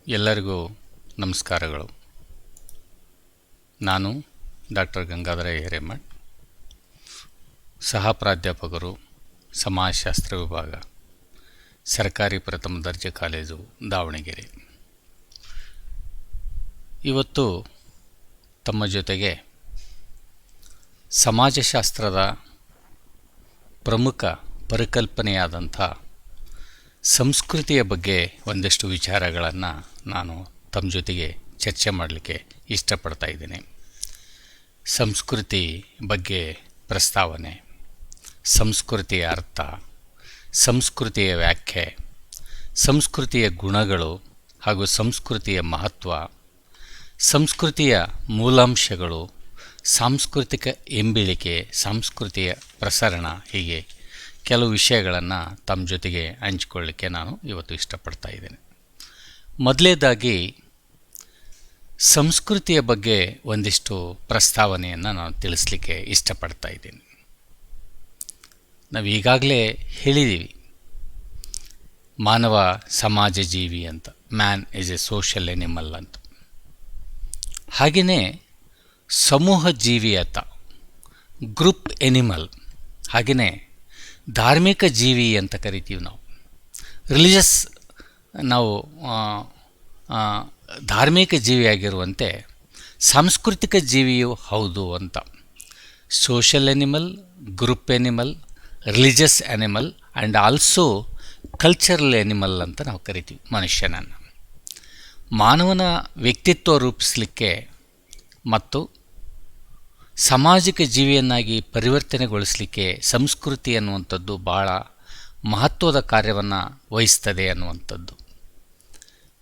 ಎಲ್ಲರಿಗೂ ನಮಸ್ಕಾರಗಳು. ನಾನು ಡಾಕ್ಟರ್ ಗಂಗಾಧರ ಹಿರೇಮಠ್, ಸಹ ಪ್ರಾಧ್ಯಾಪಕರು, ಸಮಾಜಶಾಸ್ತ್ರ ವಿಭಾಗ, ಸರ್ಕಾರಿ ಪ್ರಥಮ ದರ್ಜೆ ಕಾಲೇಜು, ದಾವಣಗೆರೆ. ಇವತ್ತು ತಮ್ಮ ಜೊತೆಗೆ ಸಮಾಜಶಾಸ್ತ್ರದ ಪ್ರಮುಖ ಪರಿಕಲ್ಪನೆಯಾದಂಥ ಸಂಸ್ಕೃತಿಯ ಬಗ್ಗೆ ಒಂದಷ್ಟು ವಿಚಾರಗಳನ್ನು ನಾನು ತಮ್ಮ ಜೊತೆಗೆ ಚರ್ಚೆ ಮಾಡಲಿಕ್ಕೆ ಇಷ್ಟಪಡ್ತಾ ಇದ್ದೀನಿ. ಸಂಸ್ಕೃತಿ ಬಗ್ಗೆ ಪ್ರಸ್ತಾವನೆ, ಸಂಸ್ಕೃತಿಯ ಅರ್ಥ, ಸಂಸ್ಕೃತಿಯ ವ್ಯಾಖ್ಯೆ, ಸಂಸ್ಕೃತಿಯ ಗುಣಗಳು ಹಾಗೂ ಸಂಸ್ಕೃತಿಯ ಮಹತ್ವ, ಸಂಸ್ಕೃತಿಯ ಮೂಲಾಂಶಗಳು, ಸಾಂಸ್ಕೃತಿಕ ಎಂಬಿಳಿಕೆ, ಸಾಂಸ್ಕೃತಿಯ ಪ್ರಸರಣ, ಹೀಗೆ ಕೆಲವು ವಿಷಯಗಳನ್ನು ತಮ್ಮ ಜೊತೆಗೆ ಹಂಚಿಕೊಳ್ಳಿಕ್ಕೆ ನಾನು ಇವತ್ತು ಇಷ್ಟಪಡ್ತಾ ಇದ್ದೇನೆ. ಮೊದಲನೇದಾಗಿ ಸಂಸ್ಕೃತಿಯ ಬಗ್ಗೆ ಒಂದಿಷ್ಟು ಪ್ರಸ್ತಾವನೆಯನ್ನು ನಾನು ತಿಳಿಸ್ಲಿಕ್ಕೆ ಇಷ್ಟಪಡ್ತಾ ಇದ್ದೀನಿ. ನಾವು ಈಗಾಗಲೇ ಹೇಳಿದ್ದೀವಿ, ಮಾನವ ಸಮಾಜ ಜೀವಿ ಅಂತ, man is A social animal ಅಂತ. ಹಾಗೆಯೇ ಸಮೂಹ ಜೀವಿ ಅಂತ, ಗ್ರೂಪ್ ಎನಿಮಲ್. ಹಾಗೆಯೇ ಧಾರ್ಮಿಕ ಜೀವಿ ಅಂತ ಕರಿತೀವಿ ನಾವು. ರಿಲಿಜಿಯಸ್, ನಾವು ಧಾರ್ಮಿಕ ಜೀವಿಯಾಗಿರುವಂತೆ ಸಾಂಸ್ಕೃತಿಕ ಜೀವಿಯೂ ಹೌದು ಅಂತ. Social animal, group animal, religious animal and also cultural animal ಅಂತ ನಾವು ಕರಿತೀವಿ ಮನುಷ್ಯನನ್ನು. ಮಾನವನ ವ್ಯಕ್ತಿತ್ವ ರೂಪಿಸಲಿಕ್ಕೆ ಮತ್ತು ಸಾಮಾಜಿಕ ಜೀವಿಯನ್ನಾಗಿ ಪರಿವರ್ತನೆಗೊಳಿಸಲಿಕ್ಕೆ ಸಂಸ್ಕೃತಿ ಅನ್ನುವಂಥದ್ದು ಬಹಳ ಮಹತ್ವದ ಕಾರ್ಯವನ್ನು ವಹಿಸ್ತದೆ ಅನ್ನುವಂಥದ್ದು.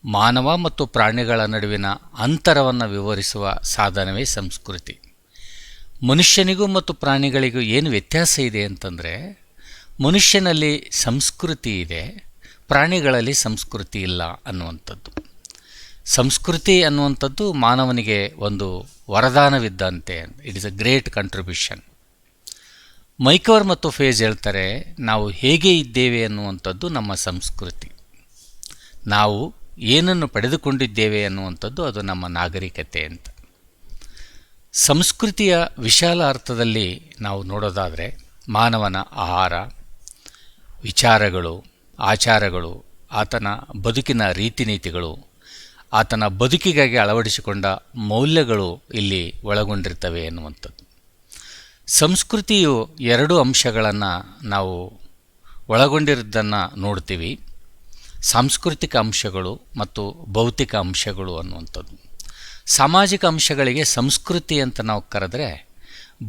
ಮಾನವ ಮತ್ತು ಪ್ರಾಣಿಗಳ ನಡುವಿನ ಅಂತರವನ್ನು ವಿವರಿಸುವ ಸಾಧನವೇ ಸಂಸ್ಕೃತಿ. ಮನುಷ್ಯನಿಗೂ ಮತ್ತು ಪ್ರಾಣಿಗಳಿಗೂ ಏನು ವ್ಯತ್ಯಾಸ ಇದೆ ಅಂತಂದರೆ, ಮನುಷ್ಯನಲ್ಲಿ ಸಂಸ್ಕೃತಿ ಇದೆ, ಪ್ರಾಣಿಗಳಲ್ಲಿ ಸಂಸ್ಕೃತಿ ಇಲ್ಲ ಅನ್ನುವಂಥದ್ದು. ಸಂಸ್ಕೃತಿ ಅನ್ನುವಂಥದ್ದು ಮಾನವನಿಗೆ ಒಂದು ವರದಾನವಿದ್ದಂತೆ. It is a great contribution. MacIver ಮತ್ತು ಫೇಜ್ ಹೇಳ್ತಾರೆ, ನಾವು ಹೇಗೆ ಇದ್ದೇವೆ ಅನ್ನುವಂಥದ್ದು ನಮ್ಮ ಸಂಸ್ಕೃತಿ, ನಾವು ಏನನ್ನು ಪಡೆದುಕೊಂಡಿದ್ದೇವೆ ಅನ್ನುವಂಥದ್ದು ಅದು ನಮ್ಮ ನಾಗರಿಕತೆ ಅಂತ. ಸಂಸ್ಕೃತಿಯ ವಿಶಾಲ ಅರ್ಥದಲ್ಲಿ ನಾವು ನೋಡೋದಾದರೆ, ಮಾನವನ ಆಹಾರ, ವಿಚಾರಗಳು, ಆಚಾರಗಳು, ಆತನ ಬದುಕಿನ ರೀತಿ ನೀತಿಗಳು, ಆತನ ಬದುಕಿಗಾಗಿ ಅಳವಡಿಸಿಕೊಂಡ ಮೌಲ್ಯಗಳು ಇಲ್ಲಿ ಒಳಗೊಂಡಿರ್ತವೆ ಎನ್ನುವಂಥದ್ದು. ಸಂಸ್ಕೃತಿಯು ಎರಡು ಅಂಶಗಳನ್ನು ನಾವು ಒಳಗೊಂಡಿರೋದನ್ನು ನೋಡ್ತೀವಿ, ಸಾಂಸ್ಕೃತಿಕ ಅಂಶಗಳು ಮತ್ತು ಭೌತಿಕ ಅಂಶಗಳು ಅನ್ನುವಂಥದ್ದು. ಸಾಮಾಜಿಕ ಅಂಶಗಳಿಗೆ ಸಂಸ್ಕೃತಿ ಅಂತ ನಾವು ಕರೆದರೆ,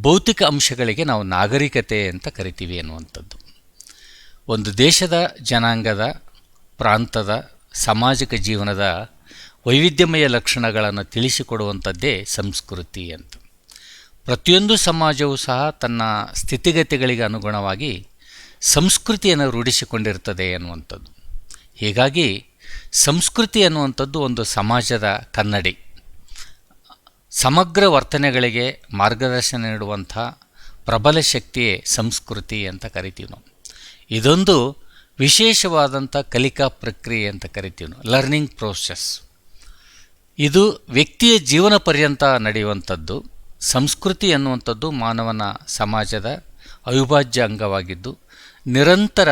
ಭೌತಿಕ ಅಂಶಗಳಿಗೆ ನಾವು ನಾಗರಿಕತೆ ಅಂತ ಕರಿತೀವಿ ಅನ್ನುವಂಥದ್ದು. ಒಂದು ದೇಶದ ಜನಾಂಗದ, ಪ್ರಾಂತದ, ಸಾಮಾಜಿಕ ಜೀವನದ ವೈವಿಧ್ಯಮಯ ಲಕ್ಷಣಗಳನ್ನು ತಿಳಿಸಿಕೊಡುವಂಥದ್ದೇ ಸಂಸ್ಕೃತಿ ಅಂತ. ಪ್ರತಿಯೊಂದು ಸಮಾಜವೂ ಸಹ ತನ್ನ ಸ್ಥಿತಿಗತಿಗಳಿಗೆ ಅನುಗುಣವಾಗಿ ಸಂಸ್ಕೃತಿಯನ್ನು ರೂಢಿಸಿಕೊಂಡಿರ್ತದೆ ಅನ್ನುವಂಥದ್ದು. ಹೀಗಾಗಿ ಸಂಸ್ಕೃತಿ ಅನ್ನುವಂಥದ್ದು ಒಂದು ಸಮಾಜದ ಕನ್ನಡಿ, ಸಮಗ್ರ ವರ್ತನೆಗಳಿಗೆ ಮಾರ್ಗದರ್ಶನ ನೀಡುವಂಥ ಪ್ರಬಲ ಶಕ್ತಿಯೇ ಸಂಸ್ಕೃತಿ ಅಂತ ಕರಿತೀವಿ ನಾವು. ಇದೊಂದು ವಿಶೇಷವಾದಂಥ ಕಲಿಕಾ ಪ್ರಕ್ರಿಯೆ ಅಂತ ಕರಿತೀವಿ ನಾವು, ಲರ್ನಿಂಗ್ ಪ್ರೋಸೆಸ್. ಇದು ವ್ಯಕ್ತಿಯ ಜೀವನ ಪರ್ಯಂತ ನಡೆಯುವಂಥದ್ದು. ಸಂಸ್ಕೃತಿ ಅನ್ನುವಂಥದ್ದು ಮಾನವನ ಸಮಾಜದ ಅವಿಭಾಜ್ಯ ಅಂಗವಾಗಿದ್ದು, ನಿರಂತರ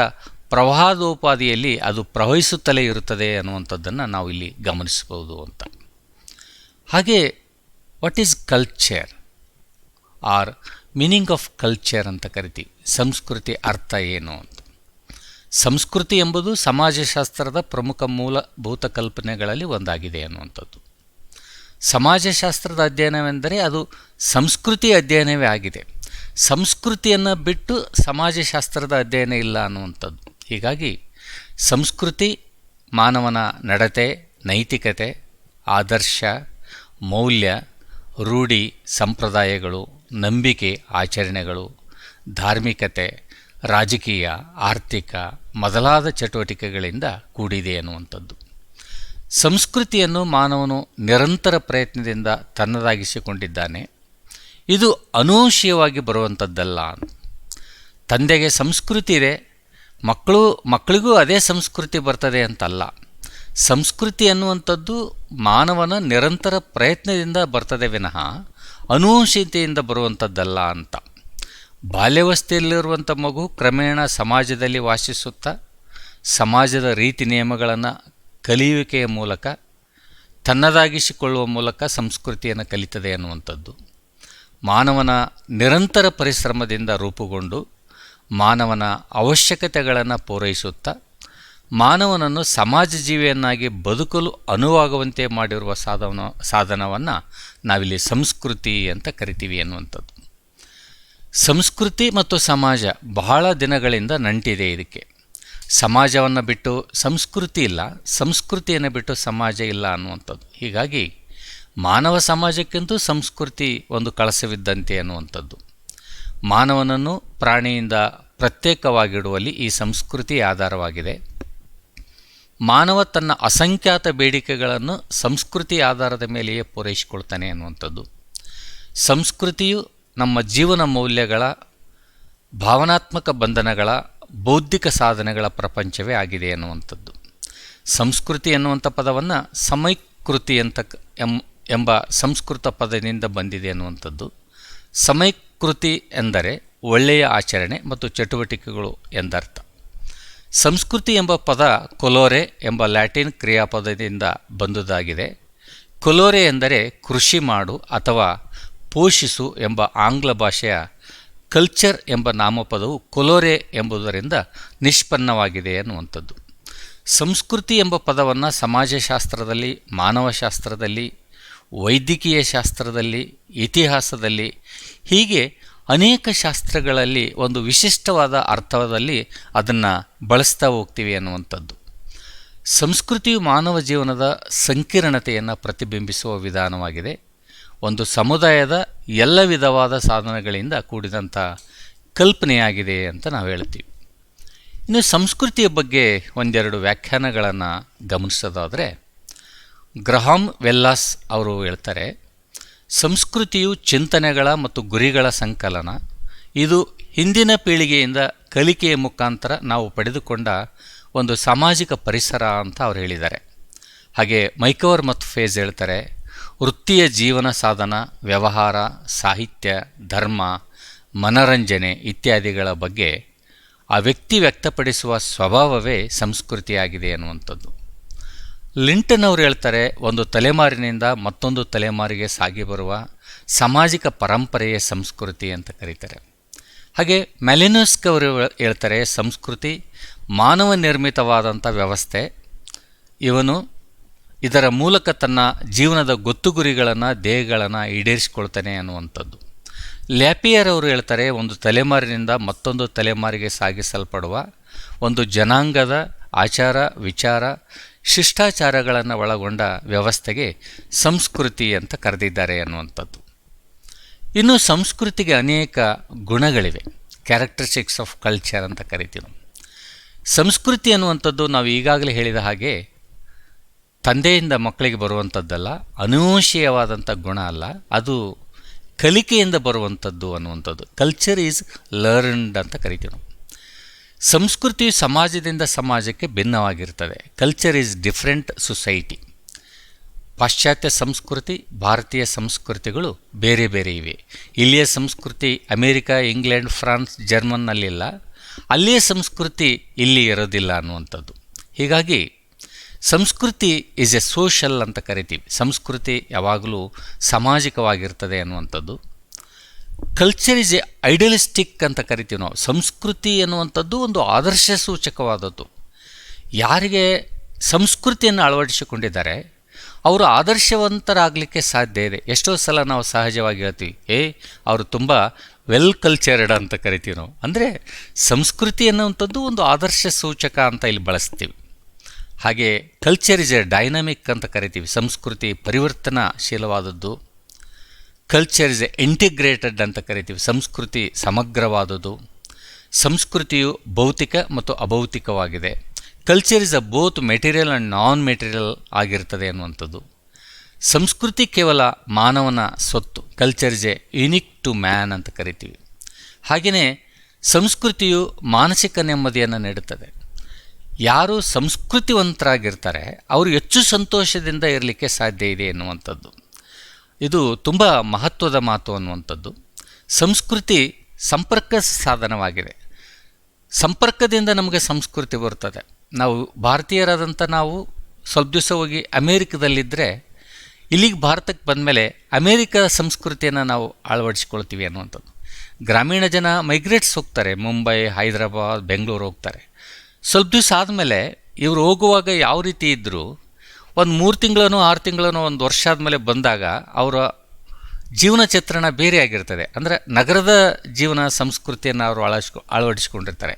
ಪ್ರವಾಹೋಪಾದಿಯಲ್ಲಿ ಅದು ಪ್ರವಹಿಸುತ್ತಲೇ ಇರುತ್ತದೆ ಅನ್ನುವಂಥದ್ದನ್ನು ನಾವು ಇಲ್ಲಿ ಗಮನಿಸ್ಬೋದು ಅಂತ. ಹಾಗೆ what is culture or meaning of culture ಅಂತ ಕರಿತೀವಿ. ಸಂಸ್ಕೃತಿ ಅರ್ಥ ಏನು ಅಂತ. ಸಂಸ್ಕೃತಿ ಎಂಬುದು ಸಮಾಜಶಾಸ್ತ್ರದ ಪ್ರಮುಖ ಮೂಲಭೂತ ಕಲ್ಪನೆಗಳಲ್ಲಿ ಒಂದಾಗಿದೆ ಅನ್ನುವಂಥದ್ದು. ಸಮಾಜಶಾಸ್ತ್ರದ ಅಧ್ಯಯನವೆಂದರೆ ಅದು ಸಂಸ್ಕೃತಿ ಅಧ್ಯಯನವೇ ಆಗಿದೆ. ಸಂಸ್ಕೃತಿಯನ್ನು ಬಿಟ್ಟು ಸಮಾಜಶಾಸ್ತ್ರದ ಅಧ್ಯಯನ ಇಲ್ಲ ಅನ್ನುವಂಥದ್ದು. ಹೀಗಾಗಿ ಸಂಸ್ಕೃತಿ ಮಾನವನ ನಡತೆ, ನೈತಿಕತೆ, ಆದರ್ಶ, ಮೌಲ್ಯ, ರೂಢಿ, ಸಂಪ್ರದಾಯಗಳು, ನಂಬಿಕೆ, ಆಚರಣೆಗಳು, ಧಾರ್ಮಿಕತೆ, ರಾಜಕೀಯ, ಆರ್ಥಿಕ ಮೊದಲಾದ ಚಟುವಟಿಕೆಗಳಿಂದ ಕೂಡಿದೆ ಅನ್ನುವಂಥದ್ದು. ಸಂಸ್ಕೃತಿಯನ್ನು ಮಾನವನು ನಿರಂತರ ಪ್ರಯತ್ನದಿಂದ ತನ್ನದಾಗಿಸಿಕೊಂಡಿದ್ದಾನೆ. ಇದು ಅನುವಂಶೀಯವಾಗಿ ಬರುವಂಥದ್ದಲ್ಲ. ತಂದೆಗೆ ಸಂಸ್ಕೃತಿ ಇದೆ, ಮಕ್ಕಳಿಗೂ ಅದೇ ಸಂಸ್ಕೃತಿ ಬರ್ತದೆ ಅಂತಲ್ಲ. ಸಂಸ್ಕೃತಿ ಅನ್ನುವಂಥದ್ದು ಮಾನವನ ನಿರಂತರ ಪ್ರಯತ್ನದಿಂದ ಬರ್ತದೆ ವಿನಃ ಅನುವಂಶೀಯತೆಯಿಂದ ಬರುವಂಥದ್ದಲ್ಲ ಅಂತ. ಬಾಲ್ಯಾವಸ್ಥೆಯಲ್ಲಿರುವಂಥ ಮಗು ಕ್ರಮೇಣ ಸಮಾಜದಲ್ಲಿ ವಾಸಿಸುತ್ತಾ ಸಮಾಜದ ರೀತಿ ನಿಯಮಗಳನ್ನು ಕಲಿಯುವಿಕೆಯ ಮೂಲಕ ತನ್ನದಾಗಿಸಿಕೊಳ್ಳುವ ಮೂಲಕ ಸಂಸ್ಕೃತಿಯನ್ನು ಕಲಿತದೆ ಅನ್ನುವಂಥದ್ದು. ಮಾನವನ ನಿರಂತರ ಪರಿಶ್ರಮದಿಂದ ರೂಪುಗೊಂಡು ಮಾನವನ ಅವಶ್ಯಕತೆಗಳನ್ನು ಪೂರೈಸುತ್ತಾ ಮಾನವನನ್ನು ಸಮಾಜ ಜೀವಿಯನ್ನಾಗಿ ಬದುಕಲು ಅನುವಾಗುವಂತೆ ಮಾಡಿರುವ ಸಾಧನವನ್ನು ನಾವಿಲ್ಲಿ ಸಂಸ್ಕೃತಿ ಅಂತ ಕರಿತೀವಿ ಅನ್ನುವಂಥದ್ದು. ಸಂಸ್ಕೃತಿ ಮತ್ತು ಸಮಾಜ ಬಹಳ ದಿನಗಳಿಂದ ನಂಟಿದೆ. ಇದಕ್ಕೆ ಸಮಾಜವನ್ನು ಬಿಟ್ಟು ಸಂಸ್ಕೃತಿ ಇಲ್ಲ, ಸಂಸ್ಕೃತಿಯನ್ನು ಬಿಟ್ಟು ಸಮಾಜ ಇಲ್ಲ ಅನ್ನುವಂಥದ್ದು. ಹೀಗಾಗಿ ಮಾನವ ಸಮಾಜಕ್ಕಿಂತೂ ಸಂಸ್ಕೃತಿ ಒಂದು ಕಳಸವಿದ್ದಂತೆ ಅನ್ನುವಂಥದ್ದು. ಮಾನವನನ್ನು ಪ್ರಾಣಿಯಿಂದ ಪ್ರತ್ಯೇಕವಾಗಿಡುವಲ್ಲಿ ಈ ಸಂಸ್ಕೃತಿ ಆಧಾರವಾಗಿದೆ. ಮಾನವ ತನ್ನ ಅಸಂಖ್ಯಾತ ಬೇಡಿಕೆಗಳನ್ನು ಸಂಸ್ಕೃತಿ ಆಧಾರದ ಮೇಲೆಯೇ ಪೂರೈಸಿಕೊಳ್ತಾನೆ ಅನ್ನುವಂಥದ್ದು. ಸಂಸ್ಕೃತಿಯು ನಮ್ಮ ಜೀವನ ಮೌಲ್ಯಗಳ, ಭಾವನಾತ್ಮಕ ಬಂಧನಗಳ, ಬೌದ್ಧಿಕ ಸಾಧನೆಗಳ ಪ್ರಪಂಚವೇ ಆಗಿದೆ ಅನ್ನುವಂಥದ್ದು. ಸಂಸ್ಕೃತಿ ಎನ್ನುವಂಥ ಪದವನ್ನು ಸಮೈಕೃತಿ ಎಂಬ ಸಂಸ್ಕೃತ ಪದದಿಂದ ಬಂದಿದೆ ಅನ್ನುವಂಥದ್ದು. ಸಮೈಕೃತಿ ಎಂದರೆ ಒಳ್ಳೆಯ ಆಚರಣೆ ಮತ್ತು ಚಟುವಟಿಕೆಗಳು ಎಂದರ್ಥ. ಸಂಸ್ಕೃತಿ ಎಂಬ ಪದ ಕೊಲೋರೆ ಎಂಬ ಲ್ಯಾಟಿನ್ ಕ್ರಿಯಾಪದದಿಂದ ಬಂದುದಾಗಿದೆ. ಕೊಲೋರೆ ಎಂದರೆ ಕೃಷಿ ಮಾಡು ಅಥವಾ ಪೋಷಿಸು ಎಂಬ ಆಂಗ್ಲ ಭಾಷೆಯ ಕಲ್ಚರ್ ಎಂಬ ನಾಮಪದವು ಕೊಲೋರೆ ಎಂಬುದರಿಂದ ನಿಷ್ಪನ್ನವಾಗಿದೆ ಅನ್ನುವಂಥದ್ದು. ಸಂಸ್ಕೃತಿ ಎಂಬ ಪದವನ್ನು ಸಮಾಜಶಾಸ್ತ್ರದಲ್ಲಿ, ಮಾನವಶಾಸ್ತ್ರದಲ್ಲಿ, ವೈದ್ಯಕೀಯ ಶಾಸ್ತ್ರದಲ್ಲಿ, ಇತಿಹಾಸದಲ್ಲಿ ಹೀಗೆ ಅನೇಕ ಶಾಸ್ತ್ರಗಳಲ್ಲಿ ಒಂದು ವಿಶಿಷ್ಟವಾದ ಅರ್ಥದಲ್ಲಿ ಅದನ್ನು ಬಳಸ್ತಾ ಹೋಗ್ತೀವಿ ಅನ್ನುವಂಥದ್ದು. ಸಂಸ್ಕೃತಿಯು ಮಾನವ ಜೀವನದ ಸಂಕೀರ್ಣತೆಯನ್ನು ಪ್ರತಿಬಿಂಬಿಸುವ ವಿಧಾನವಾಗಿದೆ. ಒಂದು ಸಮುದಾಯದ ಎಲ್ಲ ವಿಧವಾದ ಸಾಧನಗಳಿಂದ ಕೂಡಿದಂಥ ಕಲ್ಪನೆಯಾಗಿದೆ ಅಂತ ನಾವು ಹೇಳ್ತೀವಿ. ಇನ್ನು ಸಂಸ್ಕೃತಿಯ ಬಗ್ಗೆ ಒಂದೆರಡು ವ್ಯಾಖ್ಯಾನಗಳನ್ನು ಗಮನಿಸೋದಾದರೆ, ಗ್ರಹಾಮ್ ವೆಲ್ಲಾಸ್ ಅವರು ಹೇಳ್ತಾರೆ, ಸಂಸ್ಕೃತಿಯು ಚಿಂತನೆಗಳ ಮತ್ತು ಗುರಿಗಳ ಸಂಕಲನ. ಇದು ಹಿಂದಿನ ಪೀಳಿಗೆಯಿಂದ ಕಲಿಕೆಯ ಮುಖಾಂತರ ನಾವು ಪಡೆದುಕೊಂಡ ಒಂದು ಸಾಮಾಜಿಕ ಪರಿಸರ ಅಂತ ಅವ್ರು ಹೇಳಿದ್ದಾರೆ. ಹಾಗೆ ಮೈಕವರ್ ಮತ್ತು ಫೇಜ್ ಹೇಳ್ತಾರೆ, ವೃತ್ತಿಯ ಜೀವನ ಸಾಧನ, ವ್ಯವಹಾರ, ಸಾಹಿತ್ಯ, ಧರ್ಮ, ಮನರಂಜನೆ ಇತ್ಯಾದಿಗಳ ಬಗ್ಗೆ ಆ ವ್ಯಕ್ತಿ ವ್ಯಕ್ತಪಡಿಸುವ ಸ್ವಭಾವವೇ ಸಂಸ್ಕೃತಿಯಾಗಿದೆ ಅನ್ನುವಂಥದ್ದು. ಲಿಂಟನ್ ಅವರು ಹೇಳ್ತಾರೆ, ಒಂದು ತಲೆಮಾರಿನಿಂದ ಮತ್ತೊಂದು ತಲೆಮಾರಿಗೆ ಸಾಗಿ ಬರುವ ಸಾಮಾಜಿಕ ಪರಂಪರೆಯೇ ಸಂಸ್ಕೃತಿ ಅಂತ ಕರೀತಾರೆ. ಹಾಗೆ ಮೆಲಿನೋಸ್ಕ್ ಅವರು ಹೇಳ್ತಾರೆ, ಸಂಸ್ಕೃತಿ ಮಾನವ ನಿರ್ಮಿತವಾದಂಥ ವ್ಯವಸ್ಥೆ. ಇವನು ಇದರ ಮೂಲಕ ತನ್ನ ಜೀವನದ ಗೊತ್ತುಗುರಿಗಳನ್ನು, ಧ್ಯೇಯಗಳನ್ನು ಈಡೇರಿಸಿಕೊಳ್ತಾನೆ ಅನ್ನುವಂಥದ್ದು. ಲ್ಯಾಪಿಯರ್ ಅವರು ಹೇಳ್ತಾರೆ, ಒಂದು ತಲೆಮಾರಿನಿಂದ ಮತ್ತೊಂದು ತಲೆಮಾರಿಗೆ ಸಾಗಿಸಲ್ಪಡುವ ಒಂದು ಜನಾಂಗದ ಆಚಾರ, ವಿಚಾರ, ಶಿಷ್ಟಾಚಾರಗಳನ್ನು ಒಳಗೊಂಡ ವ್ಯವಸ್ಥೆಗೆ ಸಂಸ್ಕೃತಿ ಅಂತ ಕರೆದಿದ್ದಾರೆ ಅನ್ನುವಂಥದ್ದು. ಇನ್ನು ಸಂಸ್ಕೃತಿಗೆ ಅನೇಕ ಗುಣಗಳಿವೆ, ಕ್ಯಾರೆಕ್ಟರಿಸ್ಟಿಕ್ಸ್ ಆಫ್ ಕಲ್ಚರ್ ಅಂತ ಕರಿತೀವಿ. ಸಂಸ್ಕೃತಿ ಅನ್ನುವಂಥದ್ದು ನಾವು ಈಗಾಗಲೇ ಹೇಳಿದ ಹಾಗೆ ತಂದೆಯಿಂದ ಮಕ್ಕಳಿಗೆ ಬರುವಂಥದ್ದಲ್ಲ, ಅನುವಂಶೀಯವಾದಂಥ ಗುಣ ಅಲ್ಲ, ಅದು ಕಲಿಕೆಯಿಂದ ಬರುವಂಥದ್ದು ಅನ್ನುವಂಥದ್ದು. ಕಲ್ಚರ್ ಈಸ್ ಲರ್ನ್ಡ್ ಅಂತ ಕರಿತೀವಿ ನಾವು. ಸಂಸ್ಕೃತಿಯು ಸಮಾಜದಿಂದ ಸಮಾಜಕ್ಕೆ ಭಿನ್ನವಾಗಿರ್ತದೆ. Culture is different society. ಪಾಶ್ಚಾತ್ಯ ಸಂಸ್ಕೃತಿ, ಭಾರತೀಯ ಸಂಸ್ಕೃತಿಗಳು ಬೇರೆ ಬೇರೆ ಇವೆ. ಇಲ್ಲಿಯ ಸಂಸ್ಕೃತಿ ಅಮೇರಿಕಾ, ಇಂಗ್ಲೆಂಡ್, ಫ್ರಾನ್ಸ್, ಜರ್ಮನ್ನಲ್ಲಿಲ್ಲ. ಅಲ್ಲಿಯ ಸಂಸ್ಕೃತಿ ಇಲ್ಲಿ ಇರೋದಿಲ್ಲ ಅನ್ನುವಂಥದ್ದು. ಹೀಗಾಗಿ ಸಂಸ್ಕೃತಿ ಈಸ್ ಎ ಸೋಷಲ್ ಅಂತ ಕರಿತೀವಿ. ಸಂಸ್ಕೃತಿ ಯಾವಾಗಲೂ ಸಾಮಾಜಿಕವಾಗಿರ್ತದೆ ಅನ್ನುವಂಥದ್ದು. ಕಲ್ಚರ್ ಈಸ್ ಎ ಐಡಿಯಲಿಸ್ಟಿಕ್ ಅಂತ ಕರಿತೀವಿ ನಾವು. ಸಂಸ್ಕೃತಿ ಎನ್ನುವಂಥದ್ದು ಒಂದು ಆದರ್ಶ ಸೂಚಕವಾದದ್ದು. ಯಾರಿಗೆ ಸಂಸ್ಕೃತಿಯನ್ನು ಅಳವಡಿಸಿಕೊಂಡಿದ್ದಾರೆ ಅವರು ಆದರ್ಶವಂತರಾಗಲಿಕ್ಕೆ ಸಾಧ್ಯ ಇದೆ. ಎಷ್ಟೋ ಸಲ ನಾವು ಸಹಜವಾಗಿ ಹೇಳ್ತೀವಿ, ಅವರು ತುಂಬ ವೆಲ್ ಕಲ್ಚರ್ಡ್ ಅಂತ ಕರಿತೀವಿ ನಾವು. ಅಂದರೆ ಸಂಸ್ಕೃತಿ ಅನ್ನುವಂಥದ್ದು ಒಂದು ಆದರ್ಶ ಸೂಚಕ ಅಂತ ಇಲ್ಲಿ ಬಳಸ್ತೀವಿ. ಹಾಗೆ ಕಲ್ಚರ್ ಇಸ್ ಎ ಡೈನಮಿಕ್ ಅಂತ ಕರಿತೀವಿ. ಸಂಸ್ಕೃತಿ ಪರಿವರ್ತನಾಶೀಲವಾದದ್ದು. ಕಲ್ಚರ್ ಇಸ್ ಎ ಇಂಟಿಗ್ರೇಟೆಡ್ ಅಂತ ಕರಿತೀವಿ. ಸಂಸ್ಕೃತಿ ಸಮಗ್ರವಾದದ್ದು. ಸಂಸ್ಕೃತಿಯು ಭೌತಿಕ ಮತ್ತು ಅಭೌತಿಕವಾಗಿದೆ. Culture is a both material and non material ಆಗಿರ್ತದೆ ಅನ್ನುವಂಥದ್ದು. ಸಂಸ್ಕೃತಿ ಕೇವಲ ಮಾನವನ ಸ್ವತ್ತು. Culture is a unique to man ಅಂತ ಕರಿತೀವಿ. ಹಾಗೆಯೇ ಸಂಸ್ಕೃತಿಯು ಮಾನಸಿಕ ನೆಮ್ಮದಿಯನ್ನು ನೀಡುತ್ತದೆ. ಯಾರು ಸಂಸ್ಕೃತಿವಂತರಾಗಿರ್ತಾರೆ ಅವರು ಹೆಚ್ಚು ಸಂತೋಷದಿಂದ ಇರಲಿಕ್ಕೆ ಸಾಧ್ಯ ಇದೆ ಎನ್ನುವಂಥದ್ದು. ಇದು ತುಂಬ ಮಹತ್ವದ ಮಾತು ಅನ್ನುವಂಥದ್ದು. ಸಂಸ್ಕೃತಿ ಸಂಪರ್ಕ ಸಾಧನವಾಗಿದೆ. ಸಂಪರ್ಕದಿಂದ ನಮಗೆ ಸಂಸ್ಕೃತಿ ಬರ್ತದೆ. ನಾವು ಭಾರತೀಯರಾದಂಥ ನಾವು ಸ್ವಲ್ಪ ದಿವಸ ಹೋಗಿ ಅಮೇರಿಕದಲ್ಲಿದ್ದರೆ ಇಲ್ಲಿಗೆ ಭಾರತಕ್ಕೆ ಬಂದಮೇಲೆ ಅಮೇರಿಕದ ಸಂಸ್ಕೃತಿಯನ್ನು ನಾವು ಅಳವಡಿಸ್ಕೊಳ್ತೀವಿ ಅನ್ನುವಂಥದ್ದು. ಗ್ರಾಮೀಣ ಜನ ಮೈಗ್ರೇಟ್ಸ್ ಹೋಗ್ತಾರೆ, ಮುಂಬೈ, ಹೈದರಾಬಾದ್, ಬೆಂಗಳೂರು ಹೋಗ್ತಾರೆ. ಸ್ವಲ್ಪ ದಿವಸ ಆದಮೇಲೆ ಇವರು ಹೋಗುವಾಗ ಯಾವ ರೀತಿ ಇದ್ದರೂ ಒಂದು 3 ತಿಂಗಳೋ 6 ತಿಂಗಳೋ 1 ವರ್ಷ ಆದಮೇಲೆ ಬಂದಾಗ ಅವರ ಜೀವನ ಚಿತ್ರಣ ಬೇರೆ ಆಗಿರ್ತದೆ. ಅಂದರೆ ನಗರದ ಜೀವನ ಸಂಸ್ಕೃತಿಯನ್ನು ಅವರು ಅಳವಡಿಸ್ಕೊಂಡಿರ್ತಾರೆ.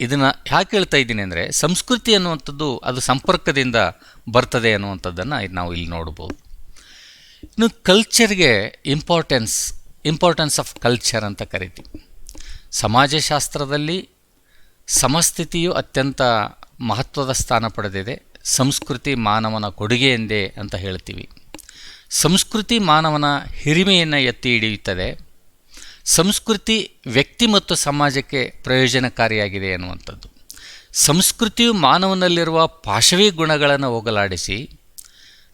ಇದನ್ನು ಯಾಕೆ ಹೇಳ್ತಾ ಇದ್ದೀನಿ ಅಂದರೆ, ಸಂಸ್ಕೃತಿ ಅನ್ನುವಂಥದ್ದು ಅದು ಸಂಪರ್ಕದಿಂದ ಬರ್ತದೆ ಅನ್ನುವಂಥದ್ದನ್ನು ನಾವು ಇಲ್ಲಿ ನೋಡ್ಬೋದು. ಇನ್ನು ಕಲ್ಚರ್ಗೆ ಇಂಪಾರ್ಟೆನ್ಸ್ ಆಫ್ ಕಲ್ಚರ್ ಅಂತ ಕರಿತೀವಿ. ಸಮಾಜಶಾಸ್ತ್ರದಲ್ಲಿ ಸಮಸ್ಥಿತಿಯು ಅತ್ಯಂತ ಮಹತ್ವದ ಸ್ಥಾನ ಪಡೆದಿದೆ. ಸಂಸ್ಕೃತಿ ಮಾನವನ ಕೊಡುಗೆ ಎಂದೇ ಅಂತ ಹೇಳ್ತೀವಿ. ಸಂಸ್ಕೃತಿ ಮಾನವನ ಹಿರಿಮೆಯನ್ನು ಎತ್ತಿ ಹಿಡಿಯುತ್ತದೆ. ಸಂಸ್ಕೃತಿ ವ್ಯಕ್ತಿ ಮತ್ತು ಸಮಾಜಕ್ಕೆ ಪ್ರಯೋಜನಕಾರಿಯಾಗಿದೆ ಎನ್ನುವಂಥದ್ದು. ಸಂಸ್ಕೃತಿಯು ಮಾನವನಲ್ಲಿರುವ ಪಾಶವಿ ಗುಣಗಳನ್ನು ಹೋಗಲಾಡಿಸಿ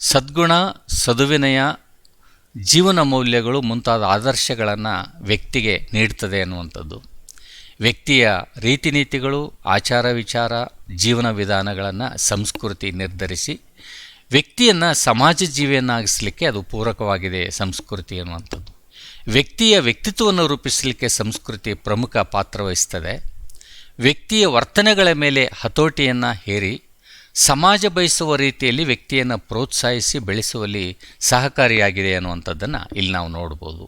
ಸದ್ಗುಣ, ಸದುವಿನಯ, ಜೀವನ ಮೌಲ್ಯಗಳು ಮುಂತಾದ ಆದರ್ಶಗಳನ್ನು ವ್ಯಕ್ತಿಗೆ ನೀಡ್ತದೆ ಎನ್ನುವಂಥದ್ದು. ವ್ಯಕ್ತಿಯ ರೀತಿ ನೀತಿಗಳು, ಆಚಾರ ವಿಚಾರ, ಜೀವನ ವಿಧಾನಗಳನ್ನು ಸಂಸ್ಕೃತಿ ನಿರ್ಧರಿಸಿ ವ್ಯಕ್ತಿಯನ್ನು ಸಮಾಜ ಜೀವಿಯನ್ನಾಗಿಸಲಿಕ್ಕೆ ಅದು ಪೂರಕವಾಗಿದೆ ಸಂಸ್ಕೃತಿ ಅನ್ನುವಂಥದ್ದು. ವ್ಯಕ್ತಿಯ ವ್ಯಕ್ತಿತ್ವವನ್ನು ರೂಪಿಸಲಿಕ್ಕೆ ಸಂಸ್ಕೃತಿ ಪ್ರಮುಖ ಪಾತ್ರ ವಹಿಸ್ತದೆ. ವ್ಯಕ್ತಿಯ ವರ್ತನೆಗಳ ಮೇಲೆ ಹತೋಟಿಯನ್ನು ಹೇರಿ ಸಮಾಜ ಬಯಸುವ ರೀತಿಯಲ್ಲಿ ವ್ಯಕ್ತಿಯನ್ನು ಪ್ರೋತ್ಸಾಹಿಸಿ ಬೆಳೆಸುವಲ್ಲಿ ಸಹಕಾರಿಯಾಗಿದೆ ಅನ್ನುವಂಥದ್ದನ್ನು ಇಲ್ಲಿ ನಾವು ನೋಡ್ಬೋದು.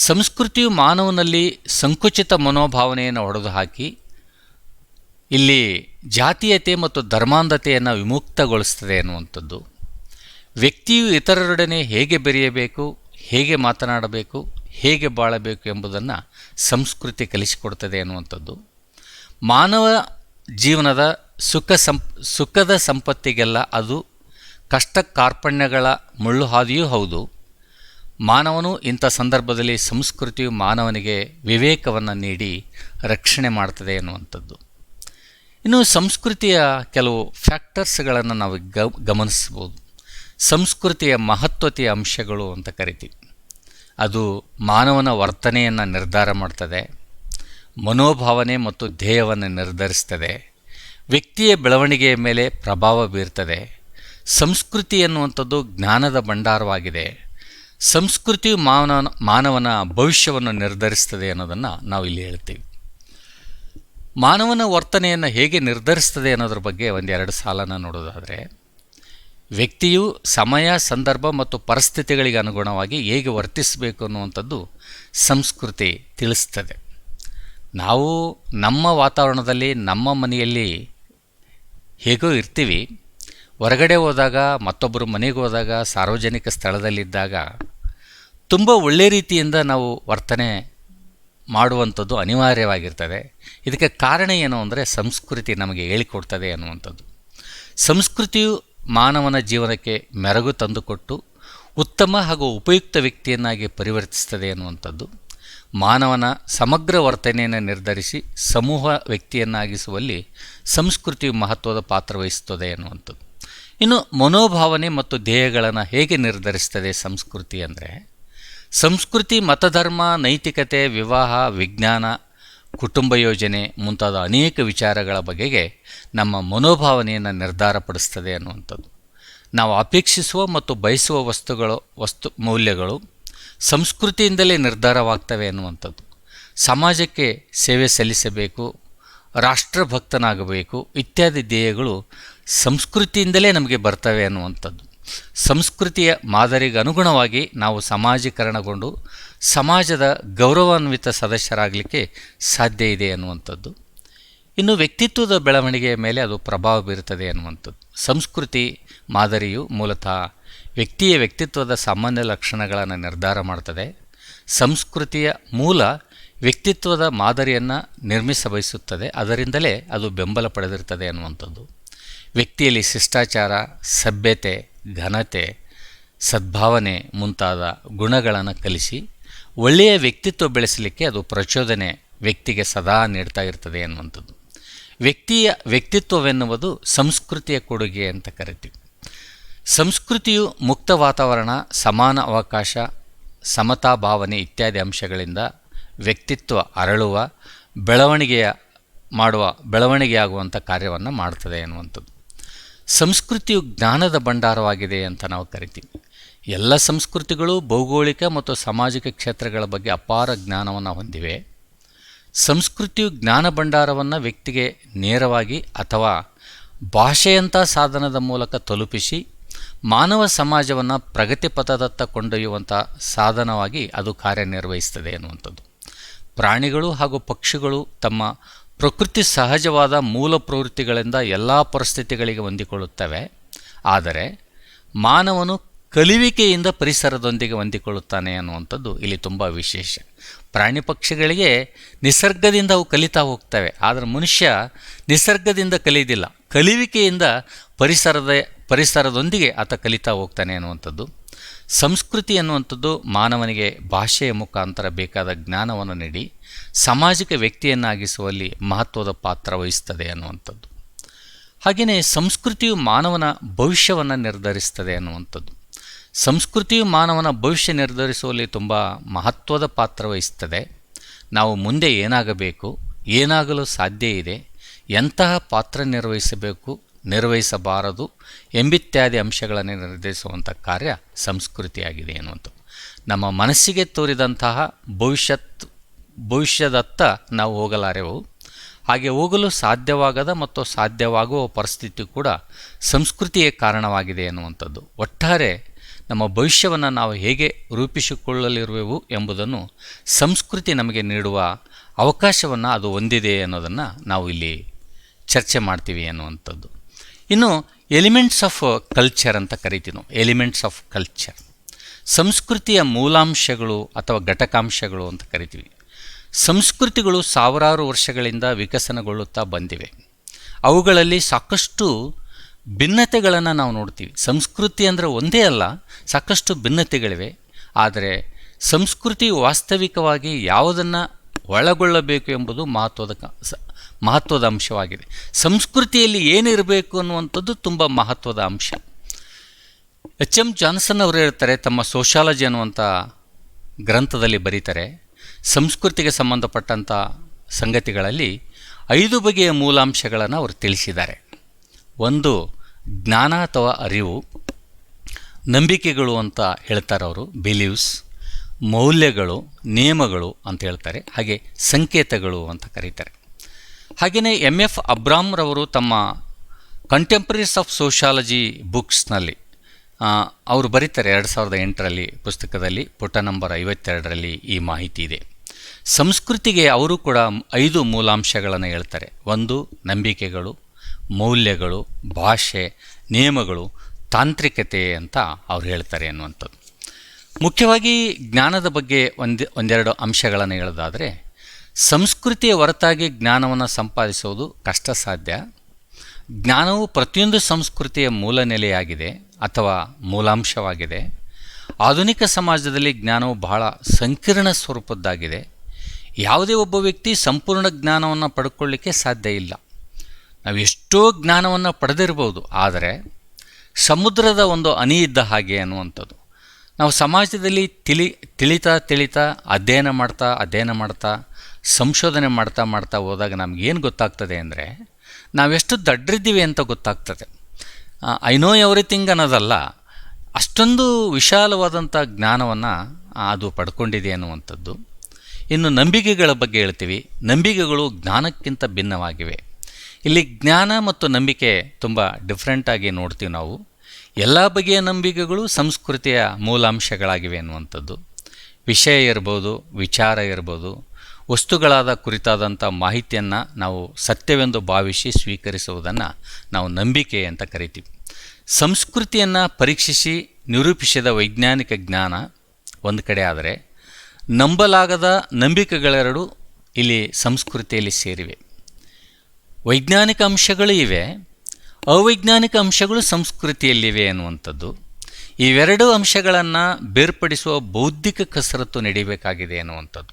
ಸಂಸ್ಕೃತಿಯು ಮಾನವನಲ್ಲಿ ಸಂಕುಚಿತ ಮನೋಭಾವನೆಯನ್ನು ಹೊಡೆದು ಹಾಕಿ ಇಲ್ಲಿ ಜಾತೀಯತೆ ಮತ್ತು ಧರ್ಮಾಂಧತೆಯನ್ನು ವಿಮುಕ್ತಗೊಳಿಸ್ತದೆ ಅನ್ನುವಂಥದ್ದು. ವ್ಯಕ್ತಿಯು ಇತರರೊಡನೆ ಹೇಗೆ ಬೆರೆಯಬೇಕು, ಹೇಗೆ ಮಾತನಾಡಬೇಕು, ಹೇಗೆ ಬಾಳಬೇಕು ಎಂಬುದನ್ನು ಸಂಸ್ಕೃತಿ ಕಲಿಸಿಕೊಡ್ತದೆ ಅನ್ನುವಂಥದ್ದು. ಮಾನವ ಜೀವನದ ಸುಖದ ಸಂಪತ್ತಿಗೆಲ್ಲ ಅದು ಕಷ್ಟ ಕಾರ್ಪಣ್ಯಗಳ ಮುಳ್ಳುಹಾದಿಯೂ ಹೌದು. ಮಾನವನು ಇಂಥ ಸಂದರ್ಭದಲ್ಲಿ ಸಂಸ್ಕೃತಿಯು ಮಾನವನಿಗೆ ವಿವೇಕವನ್ನು ನೀಡಿ ರಕ್ಷಣೆ ಮಾಡ್ತದೆ ಎನ್ನುವಂಥದ್ದು. ಇನ್ನು ಸಂಸ್ಕೃತಿಯ ಕೆಲವು ಫ್ಯಾಕ್ಟರ್ಸ್ಗಳನ್ನು ನಾವು ಗಮನಿಸ್ಬೋದು. ಸಂಸ್ಕೃತಿಯ ಮಹತ್ವತೆಯ ಅಂಶಗಳು ಅಂತ ಕರಿತೀವಿ. ಅದು ಮಾನವನ ವರ್ತನೆಯನ್ನು ನಿರ್ಧಾರ ಮಾಡ್ತದೆ, ಮನೋಭಾವನೆ ಮತ್ತು ಧ್ಯೇಯವನ್ನು ನಿರ್ಧರಿಸ್ತದೆ, ವ್ಯಕ್ತಿಯ ಬೆಳವಣಿಗೆಯ ಮೇಲೆ ಪ್ರಭಾವ ಬೀರ್ತದೆ. ಸಂಸ್ಕೃತಿ ಎನ್ನುವಂಥದ್ದು ಜ್ಞಾನದ ಭಂಡಾರವಾಗಿದೆ. ಸಂಸ್ಕೃತಿಯು ಮಾನವನ ಭವಿಷ್ಯವನ್ನು ನಿರ್ಧರಿಸ್ತದೆ ಅನ್ನೋದನ್ನು ನಾವು ಇಲ್ಲಿ ಹೇಳ್ತೀವಿ. ಮಾನವನ ವರ್ತನೆಯನ್ನು ಹೇಗೆ ನಿರ್ಧರಿಸ್ತದೆ ಅನ್ನೋದ್ರ ಬಗ್ಗೆ 1-2 ಸಾಲನ್ನು ನೋಡೋದಾದರೆ, ವ್ಯಕ್ತಿಯು ಸಮಯ, ಸಂದರ್ಭ ಮತ್ತು ಪರಿಸ್ಥಿತಿಗಳಿಗೆ ಅನುಗುಣವಾಗಿ ಹೇಗೆ ವರ್ತಿಸಬೇಕು ಅನ್ನುವಂಥದ್ದು ಸಂಸ್ಕೃತಿ ತಿಳಿಸ್ತದೆ. ನಾವು ನಮ್ಮ ವಾತಾವರಣದಲ್ಲಿ ನಮ್ಮ ಮನೆಯಲ್ಲಿ ಹೇಗೋ ಇರ್ತೀವಿ, ಹೊರಗಡೆ ಹೋದಾಗ, ಮತ್ತೊಬ್ಬರು ಮನೆಗೆ ಹೋದಾಗ, ಸಾರ್ವಜನಿಕ ಸ್ಥಳದಲ್ಲಿದ್ದಾಗ ತುಂಬ ಒಳ್ಳೆಯ ರೀತಿಯಿಂದ ನಾವು ವರ್ತನೆ ಮಾಡುವಂಥದ್ದು ಅನಿವಾರ್ಯವಾಗಿರ್ತದೆ. ಇದಕ್ಕೆ ಕಾರಣ ಏನು ಅಂದರೆ ಸಂಸ್ಕೃತಿ ನಮಗೆ ಹೇಳಿಕೊಡ್ತದೆ ಅನ್ನುವಂಥದ್ದು. ಸಂಸ್ಕೃತಿಯು ಮಾನವನ ಜೀವನಕ್ಕೆ ಮೆರುಗು ತಂದುಕೊಟ್ಟು ಉತ್ತಮ ಹಾಗೂ ಉಪಯುಕ್ತ ವ್ಯಕ್ತಿಯನ್ನಾಗಿ ಪರಿವರ್ತಿಸ್ತದೆ ಅನ್ನುವಂಥದ್ದು. ಮಾನವನ ಸಮಗ್ರ ವರ್ತನೆಯನ್ನು ನಿರ್ಧರಿಸಿ ಸಮೂಹ ವ್ಯಕ್ತಿಯನ್ನಾಗಿಸುವಲ್ಲಿ ಸಂಸ್ಕೃತಿಯು ಮಹತ್ವದ ಪಾತ್ರ ವಹಿಸುತ್ತದೆ ಅನ್ನುವಂಥದ್ದು. ಇನ್ನು ಮನೋಭಾವನೆ ಮತ್ತು ಧ್ಯೇಯಗಳನ್ನು ಹೇಗೆ ನಿರ್ಧರಿಸ್ತದೆ ಸಂಸ್ಕೃತಿ ಅಂದರೆ, ಸಂಸ್ಕೃತಿ ಮತಧರ್ಮ, ನೈತಿಕತೆ, ವಿವಾಹ, ವಿಜ್ಞಾನ, ಕುಟುಂಬ ಯೋಜನೆ ಮುಂತಾದ ಅನೇಕ ವಿಚಾರಗಳ ಬಗೆಗೆ ನಮ್ಮ ಮನೋಭಾವನೆಯನ್ನು ನಿರ್ಧಾರಪಡಿಸ್ತದೆ ಅನ್ನುವಂಥದ್ದು. ನಾವು ಅಪೇಕ್ಷಿಸುವ ಮತ್ತು ಬಯಸುವ ವಸ್ತು ಮೌಲ್ಯಗಳು ಸಂಸ್ಕೃತಿಯಿಂದಲೇ ನಿರ್ಧಾರವಾಗ್ತವೆ ಅನ್ನುವಂಥದ್ದು. ಸಮಾಜಕ್ಕೆ ಸೇವೆ ಸಲ್ಲಿಸಬೇಕು, ರಾಷ್ಟ್ರಭಕ್ತನಾಗಬೇಕು ಇತ್ಯಾದಿ ಧ್ಯೇಯಗಳು ಸಂಸ್ಕೃತಿಯಿಂದಲೇ ನಮಗೆ ಬರ್ತವೆ ಅನ್ನುವಂಥದ್ದು. ಸಂಸ್ಕೃತಿಯ ಮಾದರಿಗೆ ಅನುಗುಣವಾಗಿ ನಾವು ಸಮಾಜೀಕರಣಗೊಂಡು ಸಮಾಜದ ಗೌರವಾನ್ವಿತ ಸದಸ್ಯರಾಗಲಿಕ್ಕೆ ಸಾಧ್ಯ ಇದೆ ಅನ್ನುವಂಥದ್ದು. ಇನ್ನು ವ್ಯಕ್ತಿತ್ವದ ಬೆಳವಣಿಗೆಯ ಮೇಲೆ ಅದು ಪ್ರಭಾವ ಬೀರುತ್ತದೆ ಅನ್ನುವಂಥದ್ದು. ಸಂಸ್ಕೃತಿ ಮಾದರಿಯು ಮೂಲತಃ ವ್ಯಕ್ತಿಯ ವ್ಯಕ್ತಿತ್ವದ ಸಾಮಾನ್ಯ ಲಕ್ಷಣಗಳನ್ನು ನಿರ್ಧಾರ ಮಾಡ್ತದೆ. ಸಂಸ್ಕೃತಿಯ ಮೂಲ ವ್ಯಕ್ತಿತ್ವದ ಮಾದರಿಯನ್ನು ನಿರ್ಮಿಸಬಯಸುತ್ತದೆ, ಅದರಿಂದಲೇ ಅದು ಬೆಂಬಲ ಪಡೆದಿರ್ತದೆ ಅನ್ನುವಂಥದ್ದು. ವ್ಯಕ್ತಿಯಲ್ಲಿ ಶಿಷ್ಟಾಚಾರ, ಸಭ್ಯತೆ, ಘನತೆ, ಸದ್ಭಾವನೆ ಮುಂತಾದ ಗುಣಗಳನ್ನು ಕಲಿಸಿ ಒಳ್ಳೆಯ ವ್ಯಕ್ತಿತ್ವ ಬೆಳೆಸಲಿಕ್ಕೆ ಅದು ಪ್ರಚೋದನೆ ವ್ಯಕ್ತಿಗೆ ಸದಾ ನೀಡ್ತಾ ಇರ್ತದೆ ಅನ್ನುವಂಥದ್ದು. ವ್ಯಕ್ತಿಯ ವ್ಯಕ್ತಿತ್ವವೆನ್ನುವುದು ಸಂಸ್ಕೃತಿಯ ಕೊಡುಗೆ ಅಂತ ಕರಿತೀವಿ. ಸಂಸ್ಕೃತಿಯು ಮುಕ್ತ ವಾತಾವರಣ, ಸಮಾನ ಅವಕಾಶ, ಸಮತಾ ಭಾವನೆ ಇತ್ಯಾದಿ ಅಂಶಗಳಿಂದ ವ್ಯಕ್ತಿತ್ವ ಅರಳುವ, ಬೆಳವಣಿಗೆಯಾಗುವಂಥ ಕಾರ್ಯವನ್ನು ಮಾಡ್ತದೆ ಎನ್ನುವಂಥದ್ದು. ಸಂಸ್ಕೃತಿಯು ಜ್ಞಾನದ ಭಂಡಾರವಾಗಿದೆ ಅಂತ ನಾವು ಕರಿತೀವಿ. ಎಲ್ಲ ಸಂಸ್ಕೃತಿಗಳು ಭೌಗೋಳಿಕ ಮತ್ತು ಸಾಮಾಜಿಕ ಕ್ಷೇತ್ರಗಳ ಬಗ್ಗೆ ಅಪಾರ ಜ್ಞಾನವನ್ನು ಹೊಂದಿವೆ. ಸಂಸ್ಕೃತಿಯು ಜ್ಞಾನ ಭಂಡಾರವನ್ನು ವ್ಯಕ್ತಿಗೆ ನೇರವಾಗಿ ಅಥವಾ ಭಾಷೆಯಂಥ ಸಾಧನದ ಮೂಲಕ ತಲುಪಿಸಿ ಮಾನವ ಸಮಾಜವನ್ನು ಪ್ರಗತಿ ಪಥದತ್ತ ಕೊಂಡೊಯ್ಯುವಂಥ ಸಾಧನವಾಗಿ ಅದು ಕಾರ್ಯನಿರ್ವಹಿಸ್ತದೆ ಎನ್ನುವಂಥದ್ದು. ಪ್ರಾಣಿಗಳು ಹಾಗೂ ಪಕ್ಷಿಗಳು ತಮ್ಮ ಪ್ರಕೃತಿ ಸಹಜವಾದ ಮೂಲ ಪ್ರವೃತ್ತಿಗಳಿಂದ ಎಲ್ಲ ಪರಿಸ್ಥಿತಿಗಳಿಗೆ ಹೊಂದಿಕೊಳ್ಳುತ್ತವೆ. ಆದರೆ ಮಾನವನು ಕಲಿವಿಕೆಯಿಂದ ಪರಿಸರದೊಂದಿಗೆ ಹೊಂದಿಕೊಳ್ಳುತ್ತಾನೆ ಅನ್ನುವಂಥದ್ದು ಇಲ್ಲಿ ತುಂಬ ವಿಶೇಷ. ಪ್ರಾಣಿ ಪಕ್ಷಿಗಳಿಗೆ ನಿಸರ್ಗದಿಂದ ಅವು ಕಲಿತಾ ಹೋಗ್ತವೆ, ಆದರೆ ಮನುಷ್ಯ ನಿಸರ್ಗದಿಂದ ಕಲಿಯೋದಿಲ್ಲ, ಕಲಿವಿಕೆಯಿಂದ ಪರಿಸರದೊಂದಿಗೆ ಆತ ಕಲಿತಾ ಹೋಗ್ತಾನೆ ಅನ್ನುವಂಥದ್ದು. ಸಂಸ್ಕೃತಿ ಅನ್ನುವಂಥದ್ದು ಮಾನವನಿಗೆ ಭಾಷೆಯ ಮುಖಾಂತರ ಬೇಕಾದ ಜ್ಞಾನವನ್ನು ನೀಡಿ ಸಾಮಾಜಿಕ ವ್ಯಕ್ತಿಯನ್ನಾಗಿಸುವಲ್ಲಿ ಮಹತ್ವದ ಪಾತ್ರ ವಹಿಸ್ತದೆ ಅನ್ನುವಂಥದ್ದು. ಹಾಗೆಯೇ ಸಂಸ್ಕೃತಿಯು ಮಾನವನ ಭವಿಷ್ಯವನ್ನು ನಿರ್ಧರಿಸ್ತದೆ ಅನ್ನುವಂಥದ್ದು. ಸಂಸ್ಕೃತಿಯು ಮಾನವನ ಭವಿಷ್ಯ ನಿರ್ಧರಿಸುವಲ್ಲಿ ತುಂಬ ಮಹತ್ವದ ಪಾತ್ರ ವಹಿಸ್ತದೆ. ನಾವು ಮುಂದೆ ಏನಾಗಬೇಕು, ಏನಾಗಲು ಸಾಧ್ಯ ಇದೆ, ಎಂತಹ ಪಾತ್ರ ನಿರ್ವಹಿಸಬಾರದು ಎಂಬಿತ್ಯಾದಿ ಅಂಶಗಳನ್ನು ನಿರ್ಧರಿಸುವಂಥ ಕಾರ್ಯ ಸಂಸ್ಕೃತಿಯಾಗಿದೆ ಎನ್ನುವಂಥದ್ದು. ನಮ್ಮ ಮನಸ್ಸಿಗೆ ತೋರಿದಂತಹ ಭವಿಷ್ಯದತ್ತ ನಾವು ಹೋಗಲಾರೆವು. ಹಾಗೆ ಹೋಗಲು ಸಾಧ್ಯವಾಗದ ಮತ್ತು ಸಾಧ್ಯವಾಗುವ ಪರಿಸ್ಥಿತಿ ಕೂಡ ಸಂಸ್ಕೃತಿಯೇ ಕಾರಣವಾಗಿದೆ ಎನ್ನುವಂಥದ್ದು. ಒಟ್ಟಾರೆ ನಮ್ಮ ಭವಿಷ್ಯವನ್ನು ನಾವು ಹೇಗೆ ರೂಪಿಸಿಕೊಳ್ಳಲಿರುವೆವು ಎಂಬುದನ್ನು ಸಂಸ್ಕೃತಿ ನಮಗೆ ನೀಡುವ ಅವಕಾಶವನ್ನು ಅದು ಹೊಂದಿದೆ ಅನ್ನೋದನ್ನು ನಾವು ಇಲ್ಲಿ ಚರ್ಚೆ ಮಾಡ್ತೀವಿ ಅನ್ನುವಂಥದ್ದು. ಇನ್ನು ಎಲಿಮೆಂಟ್ಸ್ ಆಫ್ ಕಲ್ಚರ್ ಅಂತ ಕರಿತೀವಿ ನಾವು. ಎಲಿಮೆಂಟ್ಸ್ ಆಫ್ ಕಲ್ಚರ್ ಸಂಸ್ಕೃತಿಯ ಮೂಲಾಂಶಗಳು ಅಥವಾ ಘಟಕಾಂಶಗಳು ಅಂತ ಕರಿತೀವಿ. ಸಂಸ್ಕೃತಿಗಳು ಸಾವಿರಾರು ವರ್ಷಗಳಿಂದ ವಿಕಸನಗೊಳ್ಳುತ್ತಾ ಬಂದಿವೆ. ಅವುಗಳಲ್ಲಿ ಸಾಕಷ್ಟು ಭಿನ್ನತೆಗಳನ್ನು ನಾವು ನೋಡ್ತೀವಿ. ಸಂಸ್ಕೃತಿ ಅಂದರೆ ಒಂದೇ ಅಲ್ಲ, ಸಾಕಷ್ಟು ಭಿನ್ನತೆಗಳಿವೆ. ಆದರೆ ಸಂಸ್ಕೃತಿ ವಾಸ್ತವಿಕವಾಗಿ ಯಾವುದನ್ನು ಒಳಗೊಳ್ಳಬೇಕು ಎಂಬುದು ಮಹತ್ವದ ಅಂಶವಾಗಿದೆ. ಸಂಸ್ಕೃತಿಯಲ್ಲಿ ಏನಿರಬೇಕು ಅನ್ನುವಂಥದ್ದು ತುಂಬ ಮಹತ್ವದ ಅಂಶ. ಎಚ್.ಎಂ. ಜಾನ್ಸನ್ ಅವರು ಹೇಳ್ತಾರೆ, ತಮ್ಮ ಸೋಷಾಲಜಿ ಅನ್ನುವಂಥ ಗ್ರಂಥದಲ್ಲಿ ಬರೀತಾರೆ, ಸಂಸ್ಕೃತಿಗೆ ಸಂಬಂಧಪಟ್ಟಂಥ ಸಂಗತಿಗಳಲ್ಲಿ 5 ಬಗೆಯ ಮೂಲಾಂಶಗಳನ್ನು ಅವರು ತಿಳಿಸಿದ್ದಾರೆ. ಒಂದು ಜ್ಞಾನ ಅಥವಾ ಅರಿವು, ನಂಬಿಕೆಗಳು ಅಂತ ಹೇಳ್ತಾರೆ ಅವರು, ಬಿಲೀವ್ಸ್, ಮೌಲ್ಯಗಳು, ನಿಯಮಗಳು ಅಂತ ಹೇಳ್ತಾರೆ, ಹಾಗೆ ಸಂಕೇತಗಳು ಅಂತ ಕರೀತಾರೆ. ಹಾಗೆಯೇ ಎಮ್.ಎಫ್. ಅಬ್ರಾಮ್ರವರು ತಮ್ಮ ಕಂಟೆಂಪ್ರರೀಸ್ ಆಫ್ ಸೋಷಾಲಜಿ ಬುಕ್ಸ್ನಲ್ಲಿ ಅವರು ಬರೀತಾರೆ 2008ರಲ್ಲಿ ಪುಸ್ತಕದಲ್ಲಿ ಪುಟ ನಂಬರ್ 52ರಲ್ಲಿ ಈ ಮಾಹಿತಿ ಇದೆ. ಸಂಸ್ಕೃತಿಗೆ ಅವರು ಕೂಡ 5 ಮೂಲಾಂಶಗಳನ್ನು ಹೇಳ್ತಾರೆ. ಒಂದು ನಂಬಿಕೆಗಳು, ಮೌಲ್ಯಗಳು, ಭಾಷೆ, ನಿಯಮಗಳು, ತಾಂತ್ರಿಕತೆ ಅಂತ ಅವ್ರು ಹೇಳ್ತಾರೆ ಅನ್ನುವಂಥದ್ದು. ಮುಖ್ಯವಾಗಿ ಜ್ಞಾನದ ಬಗ್ಗೆ ಒಂದೆರಡು ಅಂಶಗಳನ್ನು ಹೇಳೋದಾದರೆ, ಸಂಸ್ಕೃತಿಯ ಹೊರತಾಗಿ ಜ್ಞಾನವನ್ನು ಸಂಪಾದಿಸುವುದು ಕಷ್ಟ ಸಾಧ್ಯ. ಜ್ಞಾನವು ಪ್ರತಿಯೊಂದು ಸಂಸ್ಕೃತಿಯ ಮೂಲ ನೆಲೆಯಾಗಿದೆ ಅಥವಾ ಮೂಲಾಂಶವಾಗಿದೆ. ಆಧುನಿಕ ಸಮಾಜದಲ್ಲಿ ಜ್ಞಾನವು ಬಹಳ ಸಂಕೀರ್ಣ ಸ್ವರೂಪದ್ದಾಗಿದೆ. ಯಾವುದೇ ಒಬ್ಬ ವ್ಯಕ್ತಿ ಸಂಪೂರ್ಣ ಜ್ಞಾನವನ್ನು ಪಡ್ಕೊಳ್ಳಿಕ್ಕೆ ಸಾಧ್ಯ ಇಲ್ಲ. ನಾವು ಎಷ್ಟೋ ಜ್ಞಾನವನ್ನು ಪಡೆದಿರ್ಬೋದು, ಆದರೆ ಸಮುದ್ರದ ಒಂದು ಹನಿ ಇದ್ದ ಹಾಗೆ ಅನ್ನುವಂಥದ್ದು. ನಾವು ಸಮಾಜದಲ್ಲಿ ತಿಳಿತಾ ಅಧ್ಯಯನ ಮಾಡ್ತಾ ಸಂಶೋಧನೆ ಮಾಡ್ತಾ ಹೋದಾಗ ನಮಗೇನು ಗೊತ್ತಾಗ್ತದೆ ಅಂದರೆ, ನಾವೆಷ್ಟು ದಡ್ರಿದ್ದೀವಿ ಅಂತ ಗೊತ್ತಾಗ್ತದೆ. ಐ ನೋ ಎವ್ರಿಥಿಂಗ್ ಅನ್ನೋದಲ್ಲ, ಅಷ್ಟೊಂದು ವಿಶಾಲವಾದಂಥ ಜ್ಞಾನವನ್ನು ಅದು ಪಡ್ಕೊಂಡಿದೆ ಅನ್ನುವಂಥದ್ದು. ಇನ್ನು ನಂಬಿಕೆಗಳ ಬಗ್ಗೆ ಹೇಳ್ತೀವಿ. ನಂಬಿಕೆಗಳು ಜ್ಞಾನಕ್ಕಿಂತ ಭಿನ್ನವಾಗಿವೆ. ಇಲ್ಲಿ ಜ್ಞಾನ ಮತ್ತು ನಂಬಿಕೆ ತುಂಬ ಡಿಫ್ರೆಂಟಾಗಿ ನೋಡ್ತೀವಿ ನಾವು. ಎಲ್ಲ ಬಗೆಯ ನಂಬಿಕೆಗಳು ಸಂಸ್ಕೃತಿಯ ಮೂಲಾಂಶಗಳಾಗಿವೆ ಅನ್ನುವಂಥದ್ದು. ವಿಷಯ ಇರ್ಬೋದು, ವಿಚಾರ ಇರ್ಬೋದು, ವಸ್ತುಗಳಾದ ಕುರಿತಾದಂಥ ಮಾಹಿತಿಯನ್ನು ನಾವು ಸತ್ಯವೆಂದು ಭಾವಿಸಿ ಸ್ವೀಕರಿಸುವುದನ್ನು ನಾವು ನಂಬಿಕೆ ಅಂತ ಕರಿತೀವಿ. ಸಂಸ್ಕೃತಿಯನ್ನು ಪರೀಕ್ಷಿಸಿ ನಿರೂಪಿಸಿದ ವೈಜ್ಞಾನಿಕ ಜ್ಞಾನ ಒಂದು ಕಡೆ ಆದರೆ, ನಂಬಲಾಗದ ನಂಬಿಕೆಗಳೆರಡು ಇಲ್ಲಿ ಸಂಸ್ಕೃತಿಯಲ್ಲಿ ಸೇರಿವೆ. ವೈಜ್ಞಾನಿಕ ಅಂಶಗಳು ಇವೆ, ಅವೈಜ್ಞಾನಿಕ ಅಂಶಗಳು ಸಂಸ್ಕೃತಿಯಲ್ಲಿವೆ ಅನ್ನುವಂಥದ್ದು. ಇವೆರಡು ಅಂಶಗಳನ್ನು ಬೇರ್ಪಡಿಸುವ ಬೌದ್ಧಿಕ ಕಸರತ್ತು ನಡೀಬೇಕಾಗಿದೆ ಅನ್ನುವಂಥದ್ದು.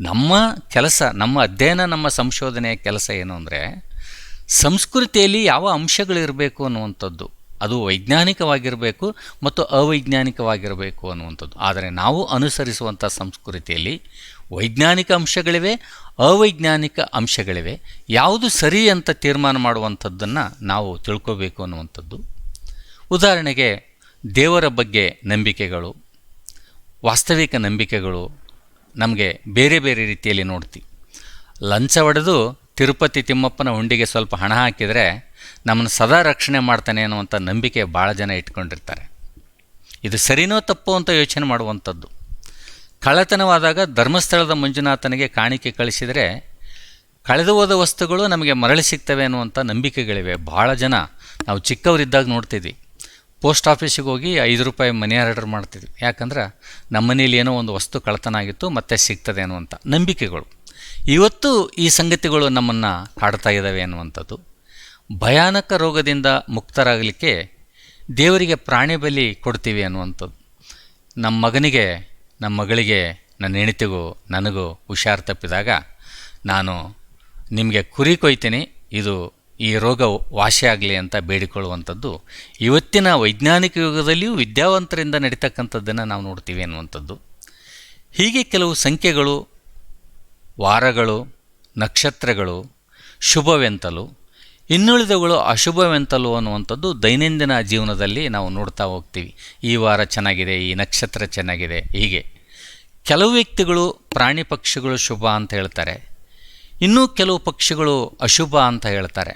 ನಮ್ಮ ಕೆಲಸ, ನಮ್ಮ ಅಧ್ಯಯನ, ನಮ್ಮ ಸಂಶೋಧನೆಯ ಕೆಲಸ ಏನು ಅಂದರೆ, ಸಂಸ್ಕೃತಿಯಲ್ಲಿ ಯಾವ ಅಂಶಗಳಿರಬೇಕು ಅನ್ನುವಂಥದ್ದು, ಅದು ವೈಜ್ಞಾನಿಕವಾಗಿರಬೇಕು ಮತ್ತು ಅವೈಜ್ಞಾನಿಕವಾಗಿರಬೇಕು ಅನ್ನುವಂಥದ್ದು. ಆದರೆ ನಾವು ಅನುಸರಿಸುವಂಥ ಸಂಸ್ಕೃತಿಯಲ್ಲಿ ವೈಜ್ಞಾನಿಕ ಅಂಶಗಳಿವೆ, ಅವೈಜ್ಞಾನಿಕ ಅಂಶಗಳಿವೆ. ಯಾವುದು ಸರಿ ಅಂತ ತೀರ್ಮಾನ ಮಾಡುವಂಥದ್ದನ್ನು ನಾವು ತಿಳ್ಕೋಬೇಕು ಅನ್ನುವಂಥದ್ದು. ಉದಾಹರಣೆಗೆ ದೇವರ ಬಗ್ಗೆ ನಂಬಿಕೆಗಳು, ವಾಸ್ತವಿಕ ನಂಬಿಕೆಗಳು ನಮಗೆ ಬೇರೆ ಬೇರೆ ರೀತಿಯಲ್ಲಿ ನೋಡ್ತೀವಿ. ಲಂಚ ಹೊಡೆದು ತಿರುಪತಿ ತಿಮ್ಮಪ್ಪನ ಹುಂಡಿಗೆ ಸ್ವಲ್ಪ ಹಣ ಹಾಕಿದರೆ ನಮ್ಮನ್ನು ಸದಾ ರಕ್ಷಣೆ ಮಾಡ್ತಾನೆ ಅನ್ನುವಂಥ ನಂಬಿಕೆ ಭಾಳ ಜನ ಇಟ್ಕೊಂಡಿರ್ತಾರೆ. ಇದು ಸರಿನೋ ತಪ್ಪೋ ಅಂತ ಯೋಚನೆ ಮಾಡುವಂಥದ್ದು. ಕಳ್ಳತನವಾದಾಗ ಧರ್ಮಸ್ಥಳದ ಮಂಜುನಾಥನಿಗೆ ಕಾಣಿಕೆ ಕಳಿಸಿದರೆ ಕಳೆದು ಹೋದ ವಸ್ತುಗಳು ನಮಗೆ ಮರಳಿ ಸಿಗ್ತವೆ ಅನ್ನುವಂಥ ನಂಬಿಕೆಗಳಿವೆ. ಭಾಳ ಜನ ನಾವು ಚಿಕ್ಕವರಿದ್ದಾಗ ನೋಡ್ತಿದ್ವಿ, ಪೋಸ್ಟ್ ಆಫೀಸಿಗೆ ಹೋಗಿ 5 ರೂಪಾಯಿ ಮನಿ ಆರ್ಡರ್ ಮಾಡ್ತಿದ್ವಿ. ಯಾಕಂದ್ರೆ ನಮ್ಮ ಮನೇಲಿ ಏನೋ ಒಂದು ವಸ್ತು ಕಳ್ಳತನ ಆಗಿತ್ತು, ಮತ್ತೆ ಸಿಗ್ತದೆ ಅನ್ನುವಂಥ ನಂಬಿಕೆಗಳು. ಇವತ್ತು ಈ ಸಂಗತಿಗಳು ನಮ್ಮನ್ನು ಕಾಡ್ತಾ ಇದ್ದಾವೆ ಅನ್ನುವಂಥದ್ದು. ಭಯಾನಕ ರೋಗದಿಂದ ಮುಕ್ತರಾಗಲಿಕ್ಕೆ ದೇವರಿಗೆ ಪ್ರಾಣಿ ಬಲಿ ಕೊಡ್ತೀವಿ ಅನ್ನುವಂಥದ್ದು. ನಮ್ಮ ಮಗನಿಗೆ, ನಮ್ಮ ಮಗಳಿಗೆ, ನನ್ನ ಹೆಂಡತಿಗೂ ನನಗೂ ಹುಷಾರು ತಪ್ಪಿದಾಗ ನಾನು ನಿಮಗೆ ಕುರಿ ಕೊಯ್ತೀನಿ, ಇದು ಈ ರೋಗ ವಾಸಿಯಾಗಲಿ ಅಂತ ಬೇಡಿಕೊಳ್ಳುವಂಥದ್ದು ಇವತ್ತಿನ ವೈಜ್ಞಾನಿಕ ಯುಗದಲ್ಲಿಯೂ ವಿದ್ಯಾವಂತರಿಂದ ನಡೀತಕ್ಕಂಥದ್ದನ್ನು ನಾವು ನೋಡ್ತೀವಿ ಅನ್ನುವಂಥದ್ದು. ಹೀಗೆ ಕೆಲವು ಸಂಖ್ಯೆಗಳು, ವಾರಗಳು, ನಕ್ಷತ್ರಗಳು ಶುಭವೆಂತಲು, ಇನ್ನುಳಿದವುಗಳು ಅಶುಭವೆಂತಲು ಅನ್ನುವಂಥದ್ದು ದೈನಂದಿನ ಜೀವನದಲ್ಲಿ ನಾವು ನೋಡ್ತಾ ಹೋಗ್ತೀವಿ. ಈ ವಾರ ಚೆನ್ನಾಗಿದೆ, ಈ ನಕ್ಷತ್ರ ಚೆನ್ನಾಗಿದೆ. ಹೀಗೆ ಕೆಲವು ವ್ಯಕ್ತಿಗಳು ಪ್ರಾಣಿ ಪಕ್ಷಿಗಳು ಶುಭ ಅಂತ ಹೇಳ್ತಾರೆ, ಇನ್ನೂ ಕೆಲವು ಪಕ್ಷಿಗಳು ಅಶುಭ ಅಂತ ಹೇಳ್ತಾರೆ.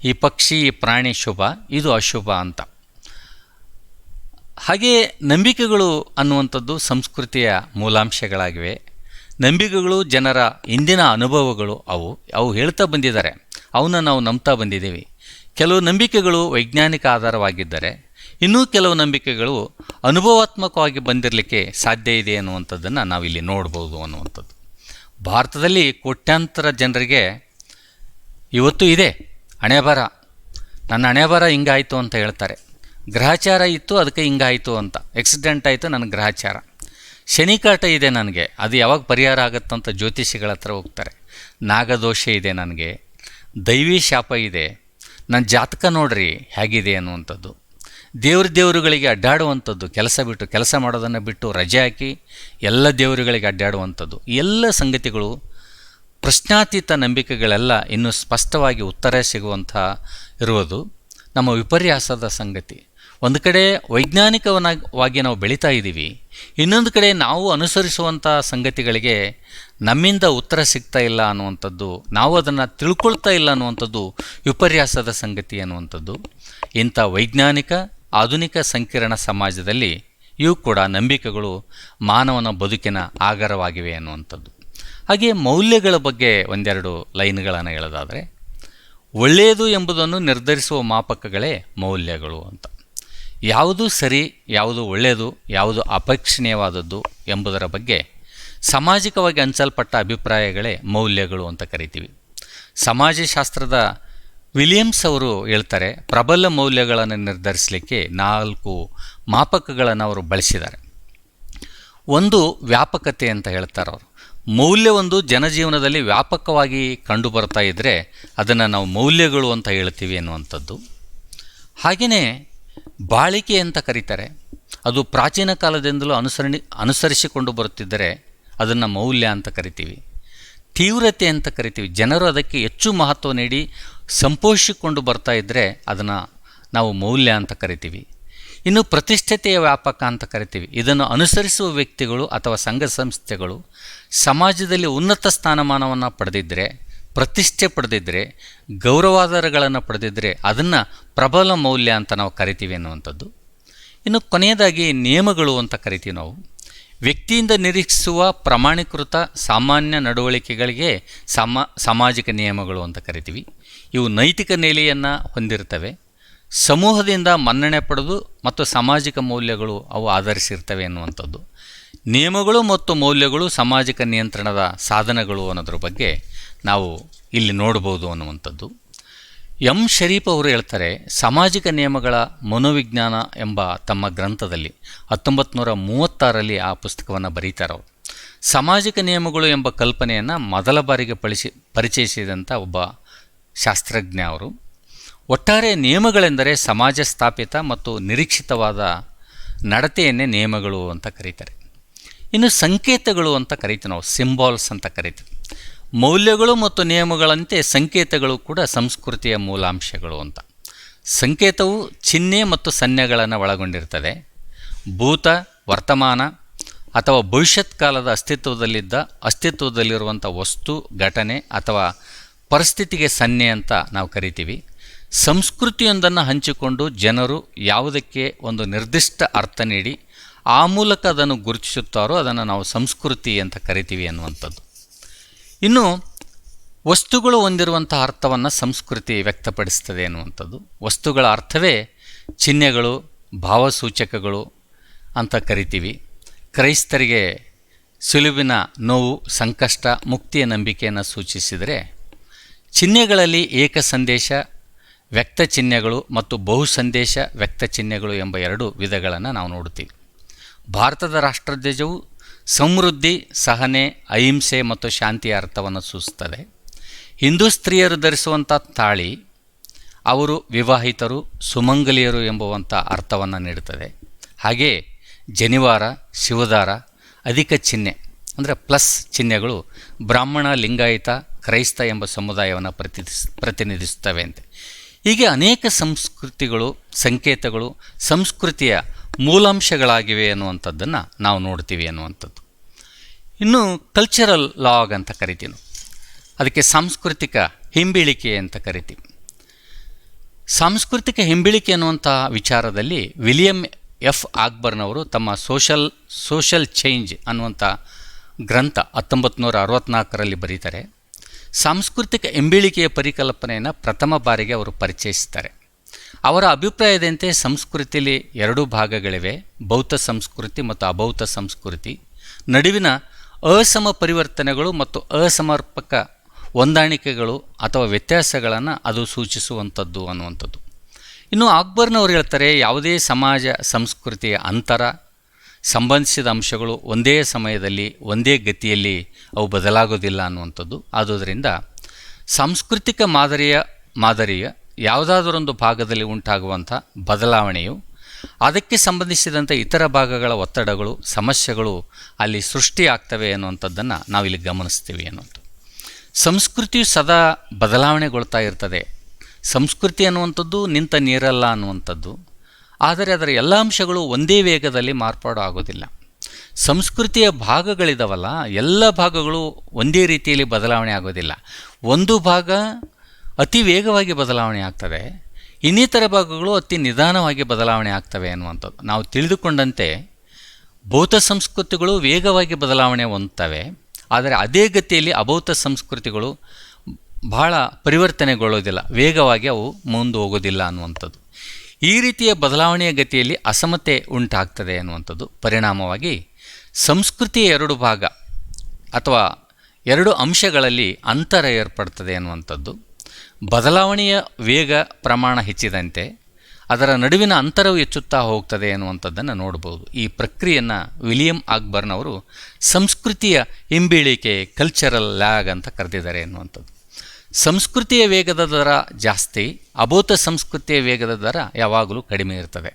ಈ ಪಕ್ಷಿ, ಈ ಪ್ರಾಣಿ ಶುಭ, ಇದು ಅಶುಭ ಅಂತ. ಹಾಗೆಯೇ ನಂಬಿಕೆಗಳು ಅನ್ನುವಂಥದ್ದು ಸಂಸ್ಕೃತಿಯ ಮೂಲಾಂಶಗಳಾಗಿವೆ. ನಂಬಿಕೆಗಳು ಜನರ ಇಂದಿನ ಅನುಭವಗಳು, ಅವು ಹೇಳ್ತಾ ಬಂದಿದ್ದಾರೆ, ಅವನ್ನ ನಾವು ನಂಬ್ತಾ ಬಂದಿದ್ದೀವಿ. ಕೆಲವು ನಂಬಿಕೆಗಳು ವೈಜ್ಞಾನಿಕ ಆಧಾರವಾಗಿದ್ದರೆ, ಇನ್ನೂ ಕೆಲವು ನಂಬಿಕೆಗಳು ಅನುಭವಾತ್ಮಕವಾಗಿ ಬಂದಿರಲಿಕ್ಕೆ ಸಾಧ್ಯ ಇದೆ ಅನ್ನುವಂಥದ್ದನ್ನು ನಾವಿಲ್ಲಿ ನೋಡ್ಬೋದು ಅನ್ನುವಂಥದ್ದು. ಭಾರತದಲ್ಲಿ ಕೋಟ್ಯಾಂತರ ಜನರಿಗೆ ಇವತ್ತು ಇದೆ ಹಣೆಬರ. ನನ್ನ ಹಣೆಬರ ಹಿಂಗಾಯಿತು ಅಂತ ಹೇಳ್ತಾರೆ. ಗ್ರಹಚಾರ ಇತ್ತು, ಅದಕ್ಕೆ ಹಿಂಗಾಯಿತು ಅಂತ. ಆಕ್ಸಿಡೆಂಟ್ ಆಯಿತು, ನನ್ನ ಗ್ರಹಚಾರ. ಶನಿಕಾಟ ಇದೆ ನನಗೆ, ಅದು ಯಾವಾಗ ಪರಿಹಾರ ಆಗುತ್ತಂತ ಜ್ಯೋತಿಷಿಗಳ ಹತ್ರ ಹೋಗ್ತಾರೆ. ನಾಗದೋಷ ಇದೆ ನನಗೆ, ದೈವಿ ಶಾಪ ಇದೆ, ನನ್ನ ಜಾತಕ ನೋಡ್ರಿ ಹೇಗಿದೆ ಅನ್ನುವಂಥದ್ದು. ದೇವರುಗಳಿಗೆ ಅಡ್ಡಾಡುವಂಥದ್ದು, ಕೆಲಸ ಮಾಡೋದನ್ನು ಬಿಟ್ಟು ರಜೆ ಹಾಕಿ ಎಲ್ಲ ದೇವರುಗಳಿಗೆ ಅಡ್ಡಾಡುವಂಥದ್ದು. ಎಲ್ಲ ಸಂಗತಿಗಳು, ಪ್ರಶ್ನಾತೀತ ನಂಬಿಕೆಗಳೆಲ್ಲ ಇನ್ನೂ ಸ್ಪಷ್ಟವಾಗಿ ಉತ್ತರ ಸಿಗುವಂಥ ಇರುವುದು ನಮ್ಮ ವಿಪರ್ಯಾಸದ ಸಂಗತಿ. ಒಂದು ಕಡೆ ವೈಜ್ಞಾನಿಕವಾಗಿ ನಾವು ಬೆಳೀತಾ ಇದ್ದೀವಿ, ಇನ್ನೊಂದು ಕಡೆ ನಾವು ಅನುಸರಿಸುವಂಥ ಸಂಗತಿಗಳಿಗೆ ನಮ್ಮಿಂದ ಉತ್ತರ ಸಿಗ್ತಾ ಇಲ್ಲ ಅನ್ನುವಂಥದ್ದು, ನಾವು ಅದನ್ನು ತಿಳ್ಕೊಳ್ತಾ ಇಲ್ಲ ಅನ್ನುವಂಥದ್ದು ವಿಪರ್ಯಾಸದ ಸಂಗತಿ ಅನ್ನುವಂಥದ್ದು. ಇಂಥ ವೈಜ್ಞಾನಿಕ ಆಧುನಿಕ ಸಂಕೀರ್ಣ ಸಮಾಜದಲ್ಲಿ ಇವು ಕೂಡ ನಂಬಿಕೆಗಳು ಮಾನವನ ಬದುಕಿನ ಆಗರವಾಗಿವೆ ಅನ್ನುವಂಥದ್ದು. ಹಾಗೆಯೇ ಮೌಲ್ಯಗಳ ಬಗ್ಗೆ ಒಂದೆರಡು ಲೈನ್ಗಳನ್ನು ಹೇಳೋದಾದರೆ, ಒಳ್ಳೆಯದು ಎಂಬುದನ್ನು ನಿರ್ಧರಿಸುವ ಮಾಪಕಗಳೇ ಮೌಲ್ಯಗಳು ಅಂತ. ಯಾವುದು ಸರಿ, ಯಾವುದು ಒಳ್ಳೆಯದು, ಯಾವುದು ಅಪೇಕ್ಷಣೀಯವಾದದ್ದು ಎಂಬುದರ ಬಗ್ಗೆ ಸಾಮಾಜಿಕವಾಗಿ ಹಂಚಲ್ಪಟ್ಟ ಅಭಿಪ್ರಾಯಗಳೇ ಮೌಲ್ಯಗಳು ಅಂತ ಕರಿತೀವಿ. ಸಮಾಜಶಾಸ್ತ್ರದ ವಿಲಿಯಮ್ಸ್ ಅವರು ಹೇಳ್ತಾರೆ, ಪ್ರಬಲ ಮೌಲ್ಯಗಳನ್ನು ನಿರ್ಧರಿಸಲಿಕ್ಕೆ 4 ಮಾಪಕಗಳನ್ನು ಅವರು ಬಳಸಿದ್ದಾರೆ. ಒಂದು ವ್ಯಾಪಕತೆ ಅಂತ ಹೇಳ್ತಾರೆ ಅವರು. ಮೌಲ್ಯವೊಂದು ಜನಜೀವನದಲ್ಲಿ ವ್ಯಾಪಕವಾಗಿ ಕಂಡುಬರ್ತಾ ಇದ್ದರೆ ಅದನ್ನು ನಾವು ಮೌಲ್ಯಗಳು ಅಂತ ಹೇಳ್ತೀವಿ ಅನ್ನುವಂಥದ್ದು. ಹಾಗೆಯೇ ಬಾಳಿಕೆ ಅಂತ ಕರೀತಾರೆ. ಅದು ಪ್ರಾಚೀನ ಕಾಲದಿಂದಲೂ ಅನುಸರಿಸಿಕೊಂಡು ಬರುತ್ತಿದ್ದರೆ ಅದನ್ನು ಮೌಲ್ಯ ಅಂತ ಕರಿತೀವಿ. ತೀವ್ರತೆ ಅಂತ ಕರಿತೀವಿ. ಜನರು ಅದಕ್ಕೆ ಹೆಚ್ಚು ಮಹತ್ವ ನೀಡಿ ಸಂಪೋಷಿಸಿಕೊಂಡು ಬರ್ತಾ ಇದ್ದರೆ ಅದನ್ನು ನಾವು ಮೌಲ್ಯ ಅಂತ ಕರಿತೀವಿ. ಇನ್ನು ಪ್ರತಿಷ್ಠತೆಯ ವ್ಯಾಪಕ ಅಂತ ಕರಿತೀವಿ. ಇದನ್ನು ಅನುಸರಿಸುವ ವ್ಯಕ್ತಿಗಳು ಅಥವಾ ಸಂಘ ಸಂಸ್ಥೆಗಳು ಸಮಾಜದಲ್ಲಿ ಉನ್ನತ ಸ್ಥಾನಮಾನವನ್ನು ಪಡೆದಿದ್ದರೆ, ಪ್ರತಿಷ್ಠೆ ಪಡೆದಿದ್ದರೆ, ಗೌರವಾಧಾರಗಳನ್ನು ಪಡೆದಿದ್ದರೆ ಅದನ್ನು ಪ್ರಬಲ ಮೌಲ್ಯ ಅಂತ ನಾವು ಕರಿತೀವಿ ಅನ್ನುವಂಥದ್ದು. ಇನ್ನು ಕೊನೆಯದಾಗಿ ನಿಯಮಗಳು ಅಂತ ಕರಿತೀವಿ ನಾವು. ವ್ಯಕ್ತಿಯಿಂದ ನಿರೀಕ್ಷಿಸುವ ಪ್ರಮಾಣೀಕೃತ ಸಾಮಾನ್ಯ ನಡವಳಿಕೆಗಳಿಗೆ ಸಾಮಾಜಿಕ ನಿಯಮಗಳು ಅಂತ ಕರಿತೀವಿ. ಇವು ನೈತಿಕ ನೆಲೆಯನ್ನು ಹೊಂದಿರ್ತವೆ, ಸಮೂಹದಿಂದ ಮನ್ನಣೆ ಪಡೆದು ಮತ್ತು ಸಾಮಾಜಿಕ ಮೌಲ್ಯಗಳು ಅವು ಆಧರಿಸಿರ್ತವೆ ಎನ್ನುವಂಥದ್ದು. ನಿಯಮಗಳು ಮತ್ತು ಮೌಲ್ಯಗಳು ಸಾಮಾಜಿಕ ನಿಯಂತ್ರಣದ ಸಾಧನಗಳು ಅನ್ನೋದ್ರ ಬಗ್ಗೆ ನಾವು ಇಲ್ಲಿ ನೋಡ್ಬೋದು ಅನ್ನುವಂಥದ್ದು. ಎಂ ಶರೀಫ್ ಅವರು ಹೇಳ್ತಾರೆ, ಸಾಮಾಜಿಕ ನಿಯಮಗಳ ಮನೋವಿಜ್ಞಾನ ಎಂಬ ತಮ್ಮ ಗ್ರಂಥದಲ್ಲಿ 1936ರಲ್ಲಿ ಆ ಪುಸ್ತಕವನ್ನು ಬರೀತಾರೆ. ಸಾಮಾಜಿಕ ನಿಯಮಗಳು ಎಂಬ ಕಲ್ಪನೆಯನ್ನು ಮೊದಲ ಬಾರಿಗೆ ಪರಿಚಯಿಸಿದಂಥ ಒಬ್ಬ ಶಾಸ್ತ್ರಜ್ಞ ಅವರು. ಒಟ್ಟಾರೆ ನಿಯಮಗಳೆಂದರೆ ಸಮಾಜ ಸ್ಥಾಪಿತ ಮತ್ತು ನಿರೀಕ್ಷಿತವಾದ ನಡತೆಯನ್ನೇ ನಿಯಮಗಳು ಅಂತ ಕರೀತಾರೆ. ಇನ್ನು ಸಂಕೇತಗಳು ಅಂತ ಕರಿತೀವಿ ನಾವು, ಸಿಂಬಾಲ್ಸ್ ಅಂತ ಕರಿತೀವಿ. ಮೌಲ್ಯಗಳು ಮತ್ತು ನಿಯಮಗಳಂತೆ ಸಂಕೇತಗಳು ಕೂಡ ಸಂಸ್ಕೃತಿಯ ಮೂಲಾಂಶಗಳು ಅಂತ. ಸಂಕೇತವು ಚಿಹ್ನೆ ಮತ್ತು ಸನ್ನೆಗಳನ್ನು ಒಳಗೊಂಡಿರ್ತದೆ. ಭೂತ, ವರ್ತಮಾನ ಅಥವಾ ಭವಿಷ್ಯತ್ ಕಾಲದ ಅಸ್ತಿತ್ವದಲ್ಲಿರುವಂಥ ವಸ್ತು, ಘಟನೆ ಅಥವಾ ಪರಿಸ್ಥಿತಿಗೆ ಸನ್ನೆ ಅಂತ ನಾವು ಕರಿತೀವಿ. ಸಂಸ್ಕೃತಿಯೊಂದನ್ನು ಹಂಚಿಕೊಂಡು ಜನರು ಯಾವುದಕ್ಕೆ ಒಂದು ನಿರ್ದಿಷ್ಟ ಅರ್ಥ ನೀಡಿ ಆ ಮೂಲಕ ಅದನ್ನು ಗುರುತಿಸುತ್ತಾರೋ ಅದನ್ನು ನಾವು ಸಂಸ್ಕೃತಿ ಅಂತ ಕರಿತೀವಿ ಅನ್ನುವಂಥದ್ದು. ಇನ್ನು ವಸ್ತುಗಳು ಹೊಂದಿರುವಂಥ ಅರ್ಥವನ್ನು ಸಂಸ್ಕೃತಿ ವ್ಯಕ್ತಪಡಿಸ್ತದೆ ಅನ್ನುವಂಥದ್ದು. ವಸ್ತುಗಳ ಅರ್ಥವೇ ಚಿಹ್ನೆಗಳು, ಭಾವಸೂಚಕಗಳು ಅಂತ ಕರಿತೀವಿ. ಕ್ರೈಸ್ತರಿಗೆ ಸುಲುಬಿನ ನೋವು, ಸಂಕಷ್ಟ, ಮುಕ್ತಿಯ ನಂಬಿಕೆಯನ್ನು ಸೂಚಿಸಿದರೆ, ಚಿಹ್ನೆಗಳಲ್ಲಿ ಏಕ ಸಂದೇಶ ವ್ಯಕ್ತ ಚಿಹ್ನೆಗಳು ಮತ್ತು ಬಹು ಸಂದೇಶ ವ್ಯಕ್ತ ಚಿಹ್ನೆಗಳು ಎಂಬ ಎರಡು ವಿಧಗಳನ್ನು ನಾವು ನೋಡ್ತೀವಿ. ಭಾರತದ ರಾಷ್ಟ್ರಧ್ವಜವು ಸಮೃದ್ಧಿ, ಸಹನೆ, ಅಹಿಂಸೆ ಮತ್ತು ಶಾಂತಿಯ ಅರ್ಥವನ್ನು ಸೂಚಿಸುತ್ತದೆ. ಹಿಂದೂ ಸ್ತ್ರೀಯರು ಧರಿಸುವಂಥ ತಾಳಿ ಅವರು ವಿವಾಹಿತರು, ಸುಮಂಗಲಿಯರು ಎಂಬುವಂಥ ಅರ್ಥವನ್ನು ನೀಡುತ್ತದೆ. ಹಾಗೆಯೇ ಜನಿವಾರ, ಶಿವದಾರ, ಅಧಿಕ ಚಿಹ್ನೆ ಅಂದರೆ ಪ್ಲಸ್ ಚಿಹ್ನೆಗಳು ಬ್ರಾಹ್ಮಣ, ಲಿಂಗಾಯತ, ಕ್ರೈಸ್ತ ಎಂಬ ಸಮುದಾಯವನ್ನು ಪ್ರತಿನಿಧಿಸುತ್ತವೆ ಅಂತೆ. ಹೀಗೆ ಅನೇಕ ಸಂಸ್ಕೃತಿಗಳು, ಸಂಕೇತಗಳು ಸಂಸ್ಕೃತಿಯ ಮೂಲಾಂಶಗಳಾಗಿವೆ ಅನ್ನುವಂಥದ್ದನ್ನು ನಾವು ನೋಡ್ತೀವಿ ಅನ್ನುವಂಥದ್ದು. ಇನ್ನು ಕಲ್ಚರಲ್ ಲಾಗ್ ಅಂತ ಕರಿತೀವಿ. ಅದಕ್ಕೆ ಸಾಂಸ್ಕೃತಿಕ ಹಿಂಬಿಳಿಕೆ ಅಂತ ಕರಿತೀವಿ. ಸಾಂಸ್ಕೃತಿಕ ಹಿಂಬಿಳಿಕೆ ಅನ್ನುವಂಥ ವಿಚಾರದಲ್ಲಿ ವಿಲಿಯಂ ಎಫ್ ಆಕ್ಬರ್ನವರು ತಮ್ಮ ಸೋಷಲ್ ಚೇಂಜ್ ಅನ್ನುವಂಥ ಗ್ರಂಥ 1964ರಲ್ಲಿ ಬರೀತಾರೆ. ಸಾಂಸ್ಕೃತಿಕ ಹಿಂಬಿಳಿಕೆಯ ಪರಿಕಲ್ಪನೆಯನ್ನು ಪ್ರಥಮ ಬಾರಿಗೆ ಅವರು ಪರಿಚಯಿಸ್ತಾರೆ. ಅವರ ಅಭಿಪ್ರಾಯದಂತೆ ಸಂಸ್ಕೃತಿಯಲ್ಲಿ ಎರಡು ಭಾಗಗಳಿವೆ, ಭೌತ ಸಂಸ್ಕೃತಿ ಮತ್ತು ಅಭೌತ ಸಂಸ್ಕೃತಿ. ನಡುವಿನ ಅಸಮ ಪರಿವರ್ತನೆಗಳು ಮತ್ತು ಅಸಮರ್ಪಕ ಹೊಂದಾಣಿಕೆಗಳು ಅಥವಾ ವ್ಯತ್ಯಾಸಗಳನ್ನು ಅದು ಸೂಚಿಸುವಂಥದ್ದು ಅನ್ನುವಂಥದ್ದು. ಇನ್ನು ಅಕ್ಬರ್ನವರು ಹೇಳ್ತಾರೆ, ಯಾವುದೇ ಸಮಾಜ ಸಂಸ್ಕೃತಿಯ ಅಂತರ ಸಂಬಂಧಿಸಿದ ಅಂಶಗಳು ಒಂದೇ ಸಮಯದಲ್ಲಿ ಒಂದೇ ಗತಿಯಲ್ಲಿ ಅವು ಬದಲಾಗೋದಿಲ್ಲ ಅನ್ನುವಂಥದ್ದು. ಆದುದರಿಂದ ಸಾಂಸ್ಕೃತಿಕ ಮಾದರಿಯ ಯಾವುದಾದರೊಂದು ಭಾಗದಲ್ಲಿ ಉಂಟಾಗುವಂಥ ಬದಲಾವಣೆಯು ಅದಕ್ಕೆ ಸಂಬಂಧಿಸಿದಂಥ ಇತರ ಭಾಗಗಳ ಒತ್ತಡಗಳು, ಸಮಸ್ಯೆಗಳು ಅಲ್ಲಿ ಸೃಷ್ಟಿಯಾಗ್ತವೆ ಅನ್ನುವಂಥದ್ದನ್ನು ನಾವಿಲ್ಲಿ ಗಮನಿಸ್ತೀವಿ ಅನ್ನೋದು. ಸಂಸ್ಕೃತಿಯು ಸದಾ ಬದಲಾವಣೆಗೊಳ್ತಾ ಇರ್ತದೆ. ಸಂಸ್ಕೃತಿ ಅನ್ನುವಂಥದ್ದು ನಿಂತ ನೀರಲ್ಲ ಅನ್ನುವಂಥದ್ದು. ಆದರೆ ಅದರ ಎಲ್ಲ ಅಂಶಗಳು ಒಂದೇ ವೇಗದಲ್ಲಿ ಮಾರ್ಪಾಡು ಆಗೋದಿಲ್ಲ. ಸಂಸ್ಕೃತಿಯ ಭಾಗಗಳಿದಾವಲ್ಲ, ಎಲ್ಲ ಭಾಗಗಳು ಒಂದೇ ರೀತಿಯಲ್ಲಿ ಬದಲಾವಣೆ ಆಗೋದಿಲ್ಲ. ಒಂದು ಭಾಗ ಅತಿ ವೇಗವಾಗಿ ಬದಲಾವಣೆ ಆಗ್ತದೆ, ಇನ್ನಿತರ ಭಾಗಗಳು ಅತಿ ನಿಧಾನವಾಗಿ ಬದಲಾವಣೆ ಆಗ್ತವೆ ಅನ್ನುವಂಥದ್ದು. ನಾವು ತಿಳಿದುಕೊಂಡಂತೆ ಭೌತ ಸಂಸ್ಕೃತಿಗಳು ವೇಗವಾಗಿ ಬದಲಾವಣೆ ಹೊಂದ್ತವೆ, ಆದರೆ ಅದೇ ಗತಿಯಲ್ಲಿ ಅಭೌತ ಸಂಸ್ಕೃತಿಗಳು ಬಹಳ ಪರಿವರ್ತನೆಗೊಳ್ಳೋದಿಲ್ಲ, ವೇಗವಾಗಿ ಅವು ಮುಂದೆ ಹೋಗೋದಿಲ್ಲ ಅನ್ನುವಂಥದ್ದು. ಈ ರೀತಿಯ ಬದಲಾವಣೆಯ ಗತಿಯಲ್ಲಿ ಅಸಮತೆ ಉಂಟಾಗ್ತದೆ ಅನ್ನುವಂಥದ್ದು. ಪರಿಣಾಮವಾಗಿ ಸಂಸ್ಕೃತಿಯ ಎರಡು ಭಾಗ ಅಥವಾ ಎರಡು ಅಂಶಗಳಲ್ಲಿ ಅಂತರ ಏರ್ಪಡ್ತದೆ ಅನ್ನುವಂಥದ್ದು. ಬದಲಾವಣೆಯ ವೇಗ ಪ್ರಮಾಣ ಹೆಚ್ಚಿದಂತೆ ಅದರ ನಡುವಿನ ಅಂತರವು ಹೆಚ್ಚುತ್ತಾ ಹೋಗ್ತದೆ ಅನ್ನುವಂಥದ್ದನ್ನು ನೋಡ್ಬೋದು. ಈ ಪ್ರಕ್ರಿಯೆಯನ್ನು ವಿಲಿಯಂ ಆಕ್ಬರ್ನವರು ಸಂಸ್ಕೃತಿಯ ಹಿಂಬೀಳಿಕೆ, ಕಲ್ಚರಲ್ ಲ್ಯಾಗ್ ಅಂತ ಕರೆದಿದ್ದಾರೆ ಅನ್ನುವಂಥದ್ದು. ಸಂಸ್ಕೃತಿಯ ವೇಗದ ದರ ಜಾಸ್ತಿ, ಅಭೌತ ಸಂಸ್ಕೃತಿಯ ವೇಗದ ದರ ಯಾವಾಗಲೂ ಕಡಿಮೆ ಇರ್ತದೆ.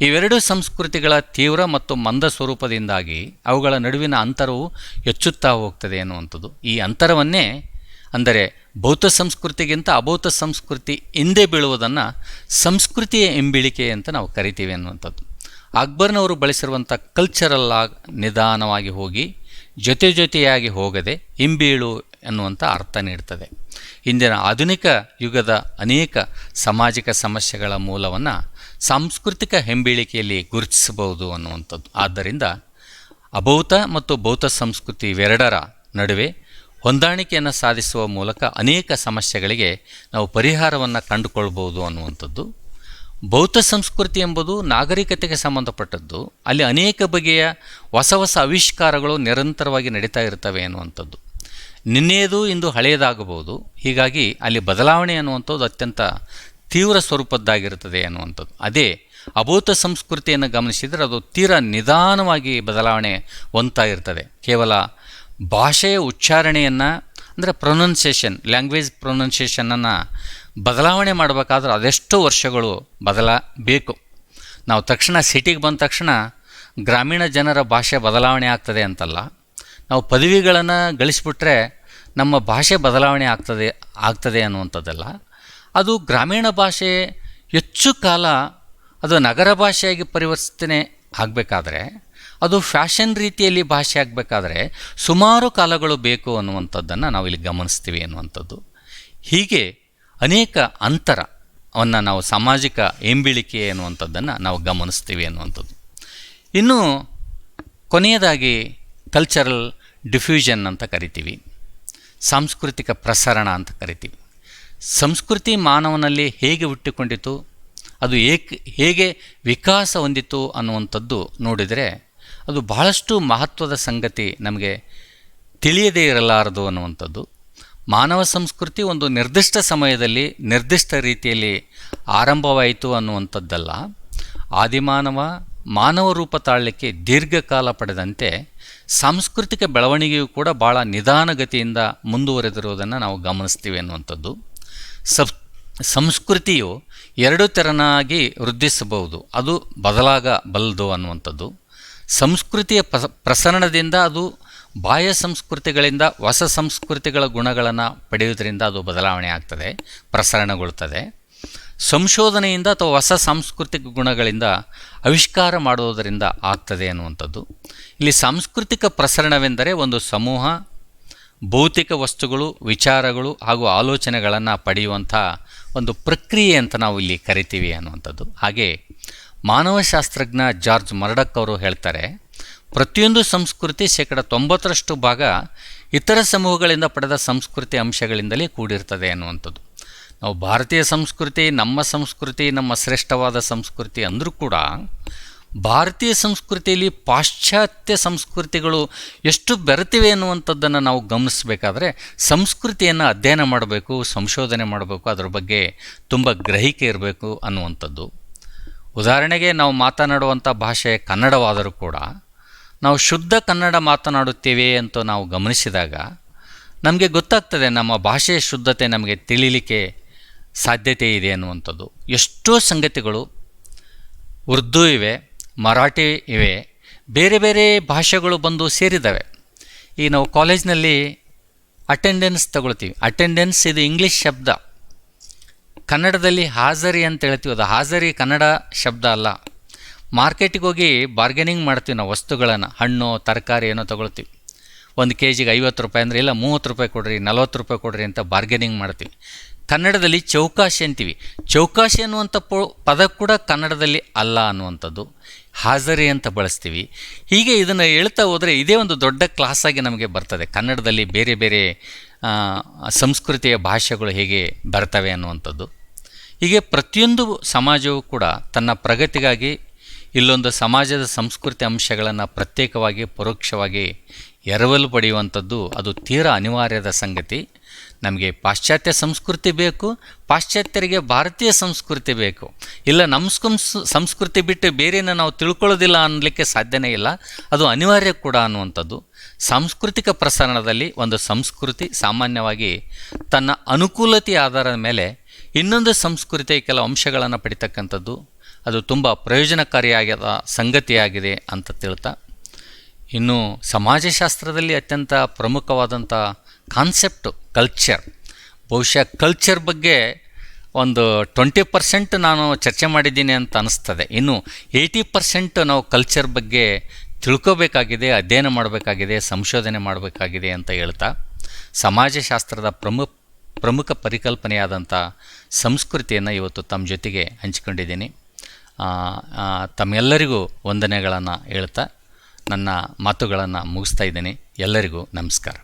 ಇವೆರಡು ಸಂಸ್ಕೃತಿಗಳ ತೀವ್ರ ಮತ್ತು ಮಂದ ಸ್ವರೂಪದಿಂದಾಗಿ ಅವುಗಳ ನಡುವಿನ ಅಂತರವು ಹೆಚ್ಚುತ್ತಾ ಹೋಗ್ತದೆ ಅನ್ನುವಂಥದ್ದು. ಈ ಅಂತರವನ್ನೇ ಅಂದರೆ ಭೌತ ಸಂಸ್ಕೃತಿಗಿಂತ ಅಭೌತ ಸಂಸ್ಕೃತಿ ಹಿಂದೆ ಬೀಳುವುದನ್ನು ಸಂಸ್ಕೃತಿಯ ಹಿಂಬಿಳಿಕೆ ಅಂತ ನಾವು ಕರಿತೀವಿ ಅನ್ನುವಂಥದ್ದು. ಅಕ್ಬರ್ನವರು ಬಳಸಿರುವಂಥ ಕಲ್ಚರಲ್ ಲಾಗ್ ನಿಧಾನವಾಗಿ ಹೋಗಿ ಜೊತೆಯಾಗಿ ಹೋಗದೆ ಹಿಂಬೀಳು ಎನ್ನುವಂಥ ಅರ್ಥ ನೀಡ್ತದೆ. ಇಂದಿನ ಆಧುನಿಕ ಯುಗದ ಅನೇಕ ಸಾಮಾಜಿಕ ಸಮಸ್ಯೆಗಳ ಮೂಲವನ್ನು ಸಾಂಸ್ಕೃತಿಕ ಹಿಂಬೀಳಿಕೆಯಲ್ಲಿ ಗುರುತಿಸಬಹುದು ಅನ್ನುವಂಥದ್ದು. ಆದ್ದರಿಂದ ಅಭೌತ ಮತ್ತು ಭೌತ ಸಂಸ್ಕೃತಿ ಇವೆರಡರ ನಡುವೆ ಹೊಂದಾಣಿಕೆಯನ್ನು ಸಾಧಿಸುವ ಮೂಲಕ ಅನೇಕ ಸಮಸ್ಯೆಗಳಿಗೆ ನಾವು ಪರಿಹಾರವನ್ನು ಕಂಡುಕೊಳ್ಬೋದು ಅನ್ನುವಂಥದ್ದು. ಭೌತ ಸಂಸ್ಕೃತಿ ಎಂಬುದು ನಾಗರಿಕತೆಗೆ ಸಂಬಂಧಪಟ್ಟದ್ದು. ಅಲ್ಲಿ ಅನೇಕ ಬಗೆಯ ಹೊಸ ಆವಿಷ್ಕಾರಗಳು ನಿರಂತರವಾಗಿ ನಡೀತಾ ಇರ್ತವೆ ಅನ್ನುವಂಥದ್ದು. ನಿನ್ನೆಯದು ಇಂದು ಹಳೆಯದಾಗಬಹುದು. ಹೀಗಾಗಿ ಅಲ್ಲಿ ಬದಲಾವಣೆ ಅನ್ನುವಂಥದ್ದು ಅತ್ಯಂತ ತೀವ್ರ ಸ್ವರೂಪದ್ದಾಗಿರುತ್ತದೆ ಅನ್ನುವಂಥದ್ದು. ಅದೇ ಅಭೌತ ಸಂಸ್ಕೃತಿಯನ್ನು ಗಮನಿಸಿದರೆ ಅದು ತೀರಾ ನಿಧಾನವಾಗಿ ಬದಲಾವಣೆ ಹೊಂದ್ತಾ ಇರ್ತದೆ. ಕೇವಲ ಭಾಷೆಯ ಉಚ್ಚಾರಣೆಯನ್ನು ಅಂದರೆ ಪ್ರೊನೌನ್ಸಿಯೇಷನ್, ಲ್ಯಾಂಗ್ವೇಜ್ ಪ್ರೊನೌನ್ಸಿಯೇಷನನ್ನು ಬದಲಾವಣೆ ಮಾಡಬೇಕಾದ್ರೆ ಅದೆಷ್ಟೋ ವರ್ಷಗಳು ಬೇಕು. ನಾವು ತಕ್ಷಣ ಸಿಟಿಗೆ ಬಂದ ತಕ್ಷಣ ಗ್ರಾಮೀಣ ಜನರ ಭಾಷೆ ಬದಲಾವಣೆ ಆಗ್ತದೆ ಅಂತಲ್ಲ, ನಾವು ಪದವಿಗಳನ್ನು ಗಳಿಸ್ಬಿಟ್ರೆ ನಮ್ಮ ಭಾಷೆ ಬದಲಾವಣೆ ಆಗ್ತದೆ ಅನ್ನುವಂಥದ್ದಲ್ಲ. ಅದು ಗ್ರಾಮೀಣ ಭಾಷೆ ಹೆಚ್ಚು ಕಾಲ ಅದು ನಗರ ಭಾಷೆಯಾಗಿ ಪರಿವರ್ತನೆ ಆಗಬೇಕಾದ್ರೆ, ಅದು ಫ್ಯಾಷನ್ ರೀತಿಯಲ್ಲಿ ಭಾಷೆ ಆಗಬೇಕಾದ್ರೆ ಸುಮಾರು ಕಾಲಗಳು ಬೇಕು ಅನ್ನುವಂಥದ್ದನ್ನು ನಾವಿಲ್ಲಿ ಗಮನಿಸ್ತೀವಿ ಅನ್ನುವಂಥದ್ದು. ಹೀಗೆ ಅನೇಕ ಅಂತರವನ್ನು ನಾವು ಸಾಮಾಜಿಕ ಎಂಬಿಳಿಕೆ ಅನ್ನುವಂಥದ್ದನ್ನು ನಾವು ಗಮನಿಸ್ತೀವಿ ಅನ್ನುವಂಥದ್ದು. ಇನ್ನು ಕೊನೆಯದಾಗಿ ಕಲ್ಚರಲ್ ಡಿಫ್ಯೂಷನ್ ಅಂತ ಕರಿತೀವಿ, ಸಾಂಸ್ಕೃತಿಕ ಪ್ರಸರಣ ಅಂತ ಕರಿತೀವಿ. ಸಂಸ್ಕೃತಿ ಮಾನವನಲ್ಲಿ ಹೇಗೆ ಹುಟ್ಟಿಕೊಂಡಿತು, ಅದು ಹೇಗೆ ವಿಕಾಸ ಹೊಂದಿತು ಅನ್ನುವಂಥದ್ದು ನೋಡಿದರೆ ಅದು ಬಹಳಷ್ಟು ಮಹತ್ವದ ಸಂಗತಿ, ನಮಗೆ ತಿಳಿಯದೇ ಇರಲಾರದು ಅನ್ನುವಂಥದ್ದು. ಮಾನವ ಸಂಸ್ಕೃತಿ ಒಂದು ನಿರ್ದಿಷ್ಟ ಸಮಯದಲ್ಲಿ ನಿರ್ದಿಷ್ಟ ರೀತಿಯಲ್ಲಿ ಆರಂಭವಾಯಿತು ಅನ್ನುವಂಥದ್ದಲ್ಲ. ಮಾನವ ರೂಪ ತಾಳಲಿಕ್ಕೆ ದೀರ್ಘಕಾಲ ಪಡೆದಂತೆ ಸಾಂಸ್ಕೃತಿಕ ಬೆಳವಣಿಗೆಯೂ ಕೂಡ ಭಾಳ ನಿಧಾನಗತಿಯಿಂದ ಮುಂದುವರೆದಿರುವುದನ್ನು ನಾವು ಗಮನಿಸ್ತೀವಿ ಅನ್ನುವಂಥದ್ದು. ಸಂಸ್ಕೃತಿಯು ಎರಡು ತೆರನಾಗಿ ವೃದ್ಧಿಸಬಹುದು, ಅದು ಬದಲಾಗಬಲ್ಲದು ಅನ್ನುವಂಥದ್ದು. ಸಂಸ್ಕೃತಿಯ ಪ್ರಸರಣದಿಂದ ಅದು ಬಾಹ್ಯ ಸಂಸ್ಕೃತಿಗಳಿಂದ ಹೊಸ ಸಂಸ್ಕೃತಿಗಳ ಗುಣಗಳನ್ನು ಪಡೆಯುವುದರಿಂದ ಅದು ಬದಲಾವಣೆ ಆಗ್ತದೆ, ಪ್ರಸರಣಗೊಳ್ತದೆ. ಸಂಶೋಧನೆಯಿಂದ ಅಥವಾ ಹೊಸ ಸಾಂಸ್ಕೃತಿಕ ಗುಣಗಳಿಂದ ಆವಿಷ್ಕಾರ ಮಾಡುವುದರಿಂದ ಆಗ್ತದೆ ಅನ್ನುವಂಥದ್ದು. ಇಲ್ಲಿ ಸಾಂಸ್ಕೃತಿಕ ಪ್ರಸರಣವೆಂದರೆ ಒಂದು ಸಮೂಹ ಭೌತಿಕ ವಸ್ತುಗಳು, ವಿಚಾರಗಳು ಹಾಗೂ ಆಲೋಚನೆಗಳನ್ನು ಪಡೆಯುವಂಥ ಒಂದು ಪ್ರಕ್ರಿಯೆ ಅಂತ ನಾವು ಇಲ್ಲಿ ಕರಿತೀವಿ ಅನ್ನುವಂಥದ್ದು. ಹಾಗೆ ಮಾನವಶಾಸ್ತ್ರಜ್ಞ ಜಾರ್ಜ್ ಮರ್ಡಕ್ ಅವರು ಹೇಳ್ತಾರೆ, ಪ್ರತಿಯೊಂದು ಸಂಸ್ಕೃತಿ 90% ಭಾಗ ಇತರ ಸಮೂಹಗಳಿಂದ ಪಡೆದ ಸಂಸ್ಕೃತಿ ಅಂಶಗಳಿಂದಲೇ ಕೂಡಿರ್ತದೆ ಅನ್ನುವಂಥದ್ದು. ನಾವು ಭಾರತೀಯ ಸಂಸ್ಕೃತಿ, ನಮ್ಮ ಶ್ರೇಷ್ಠವಾದ ಸಂಸ್ಕೃತಿ ಅಂದರೂ ಕೂಡ ಭಾರತೀಯ ಸಂಸ್ಕೃತಿಯಲ್ಲಿ ಪಾಶ್ಚಾತ್ಯ ಸಂಸ್ಕೃತಿಗಳು ಎಷ್ಟು ಬೆರೆತಿವೆ ಅನ್ನುವಂಥದ್ದನ್ನು ನಾವು ಗಮನಿಸಬೇಕಾದ್ರೆ ಸಂಸ್ಕೃತಿಯನ್ನು ಅಧ್ಯಯನ ಮಾಡಬೇಕು, ಸಂಶೋಧನೆ ಮಾಡಬೇಕು, ಅದರ ಬಗ್ಗೆ ತುಂಬ ಗ್ರಹಿಕೆ ಇರಬೇಕು ಅನ್ನುವಂಥದ್ದು. ಉದಾಹರಣೆಗೆ ನಾವು ಮಾತನಾಡುವಂಥ ಭಾಷೆ ಕನ್ನಡವಾದರೂ ಕೂಡ ನಾವು ಶುದ್ಧ ಕನ್ನಡ ಮಾತನಾಡುತ್ತೇವೆ ಅಂತ ನಾವು ಗಮನಿಸಿದಾಗ ನಮಗೆ ಗೊತ್ತಾಗ್ತದೆ ನಮ್ಮ ಭಾಷೆಯ ಶುದ್ಧತೆ ನಮಗೆ ತಿಳಿಲಿಕ್ಕೆ ಸಾಧ್ಯತೆ ಇದೆ ಅನ್ನುವಂಥದ್ದು. ಎಷ್ಟೋ ಸಂಗತಿಗಳು ಉರ್ದು ಇವೆ, ಮರಾಠಿ ಇವೆ, ಬೇರೆ ಬೇರೆ ಭಾಷೆಗಳು ಬಂದು ಸೇರಿದ್ದಾವೆ. ಈಗ ನಾವು ಕಾಲೇಜ್ನಲ್ಲಿ ಅಟೆಂಡೆನ್ಸ್ ತಗೊಳ್ತೀವಿ. ಅಟೆಂಡೆನ್ಸ್ ಇದು ಇಂಗ್ಲೀಷ್ ಶಬ್ದ, ಕನ್ನಡದಲ್ಲಿ ಹಾಜರಿ ಅಂತ ಹೇಳ್ತೀವಿ, ಅದು ಹಾಜರಿ ಕನ್ನಡ ಶಬ್ದ ಅಲ್ಲ. ಮಾರ್ಕೆಟಿಗೆ ಹೋಗಿ ಬಾರ್ಗೇನಿಂಗ್ ಮಾಡ್ತೀವಿ, ನಾವು ವಸ್ತುಗಳನ್ನು, ಹಣ್ಣು ತರಕಾರಿ ಏನೋ ತೊಗೊಳ್ತೀವಿ. 1 kg 50 ರೂಪಾಯಿ ಅಂದರೆ ಇಲ್ಲ 30 ರೂಪಾಯಿ ಕೊಡ್ರಿ, 40 ರೂಪಾಯಿ ಕೊಡ್ರಿ ಅಂತ ಬಾರ್ಗೇನಿಂಗ್ ಮಾಡ್ತೀವಿ. ಕನ್ನಡದಲ್ಲಿ ಚೌಕಾಶಿ ಅಂತೀವಿ. ಚೌಕಾಶಿ ಅನ್ನುವಂಥ ಪದ ಕೂಡ ಕನ್ನಡದಲ್ಲಿ ಅಲ್ಲ ಅನ್ನುವಂಥದ್ದು, ಹಾಜರಿ ಅಂತ ಬಳಸ್ತೀವಿ. ಹೀಗೆ ಇದನ್ನು ಹೇಳ್ತಾ ಹೋದರೆ ಇದೇ ಒಂದು ದೊಡ್ಡ ಕ್ಲಾಸಾಗಿ ನಮಗೆ ಬರ್ತದೆ, ಕನ್ನಡದಲ್ಲಿ ಬೇರೆ ಬೇರೆ ಸಂಸ್ಕೃತಿಯ ಭಾಷೆಗಳು ಹೇಗೆ ಬರ್ತವೆ ಅನ್ನುವಂಥದ್ದು. ಹೀಗೆ ಪ್ರತಿಯೊಂದು ಸಮಾಜವೂ ಕೂಡ ತನ್ನ ಪ್ರಗತಿಗಾಗಿ ಇಲ್ಲೊಂದು ಸಮಾಜದ ಸಂಸ್ಕೃತಿ ಅಂಶಗಳನ್ನು ಪ್ರತ್ಯೇಕವಾಗಿ ಪರೋಕ್ಷವಾಗಿ ಎರವಲು ಪಡೆಯುವಂಥದ್ದು ಅದು ತೀರಾ ಅನಿವಾರ್ಯದ ಸಂಗತಿ. ನಮಗೆ ಪಾಶ್ಚಾತ್ಯ ಸಂಸ್ಕೃತಿ ಬೇಕು, ಪಾಶ್ಚಾತ್ಯರಿಗೆ ಭಾರತೀಯ ಸಂಸ್ಕೃತಿ ಬೇಕು. ಇಲ್ಲ ನಮ್ಮ ಸಂಸ್ಕೃತಿ ಬಿಟ್ಟು ಬೇರೆನ ನಾವು ತಿಳ್ಕೊಳ್ಳೋದಿಲ್ಲ ಅನ್ನಲಿಕ್ಕೆ ಸಾಧ್ಯನೇ ಇಲ್ಲ, ಅದು ಅನಿವಾರ್ಯ ಕೂಡ ಅನ್ನುವಂಥದ್ದು. ಸಾಂಸ್ಕೃತಿಕ ಪ್ರಸರಣದಲ್ಲಿ ಒಂದು ಸಂಸ್ಕೃತಿ ಸಾಮಾನ್ಯವಾಗಿ ತನ್ನ ಅನುಕೂಲತೆಯ ಆಧಾರದ ಮೇಲೆ ಇನ್ನೊಂದು ಸಂಸ್ಕೃತಿಯ ಕೆಲವು ಅಂಶಗಳನ್ನು ಪಡಿತಕ್ಕಂಥದ್ದು ಅದು ತುಂಬ ಪ್ರಯೋಜನಕಾರಿಯಾದ ಸಂಗತಿಯಾಗಿದೆ ಅಂತ ತಿಳ್ತಾ, ಇನ್ನು ಸಮಾಜಶಾಸ್ತ್ರದಲ್ಲಿ ಅತ್ಯಂತ ಪ್ರಮುಖವಾದಂಥ ಕಾನ್ಸೆಪ್ಟು ಕಲ್ಚರ್. ಬಹುಶಃ ಕಲ್ಚರ್ ಬಗ್ಗೆ ಒಂದು 20% ನಾನು ಚರ್ಚೆ ಮಾಡಿದ್ದೀನಿ ಅಂತ ಅನ್ನಿಸ್ತದೆ. ಇನ್ನು 80% ನಾವು ಕಲ್ಚರ್ ಬಗ್ಗೆ ತಿಳ್ಕೋಬೇಕಾಗಿದೆ, ಅಧ್ಯಯನ ಮಾಡಬೇಕಾಗಿದೆ, ಸಂಶೋಧನೆ ಮಾಡಬೇಕಾಗಿದೆ ಅಂತ ಹೇಳ್ತಾ, ಸಮಾಜಶಾಸ್ತ್ರದ ಪ್ರಮುಖ ಪರಿಕಲ್ಪನೆಯಾದಂಥ ಸಂಸ್ಕೃತಿಯನ್ನು ಇವತ್ತು ತಮ್ಮ ಜೊತೆಗೆ ಹಂಚಿಕೊಂಡಿದ್ದೀನಿ. ತಮ್ಮೆಲ್ಲರಿಗೂ ವಂದನೆಗಳನ್ನು ಹೇಳ್ತಾ ನನ್ನ ಮಾತುಗಳನ್ನು ಮುಗಿಸ್ತಾ ಇದ್ದೀನಿ. ಎಲ್ಲರಿಗೂ ನಮಸ್ಕಾರ.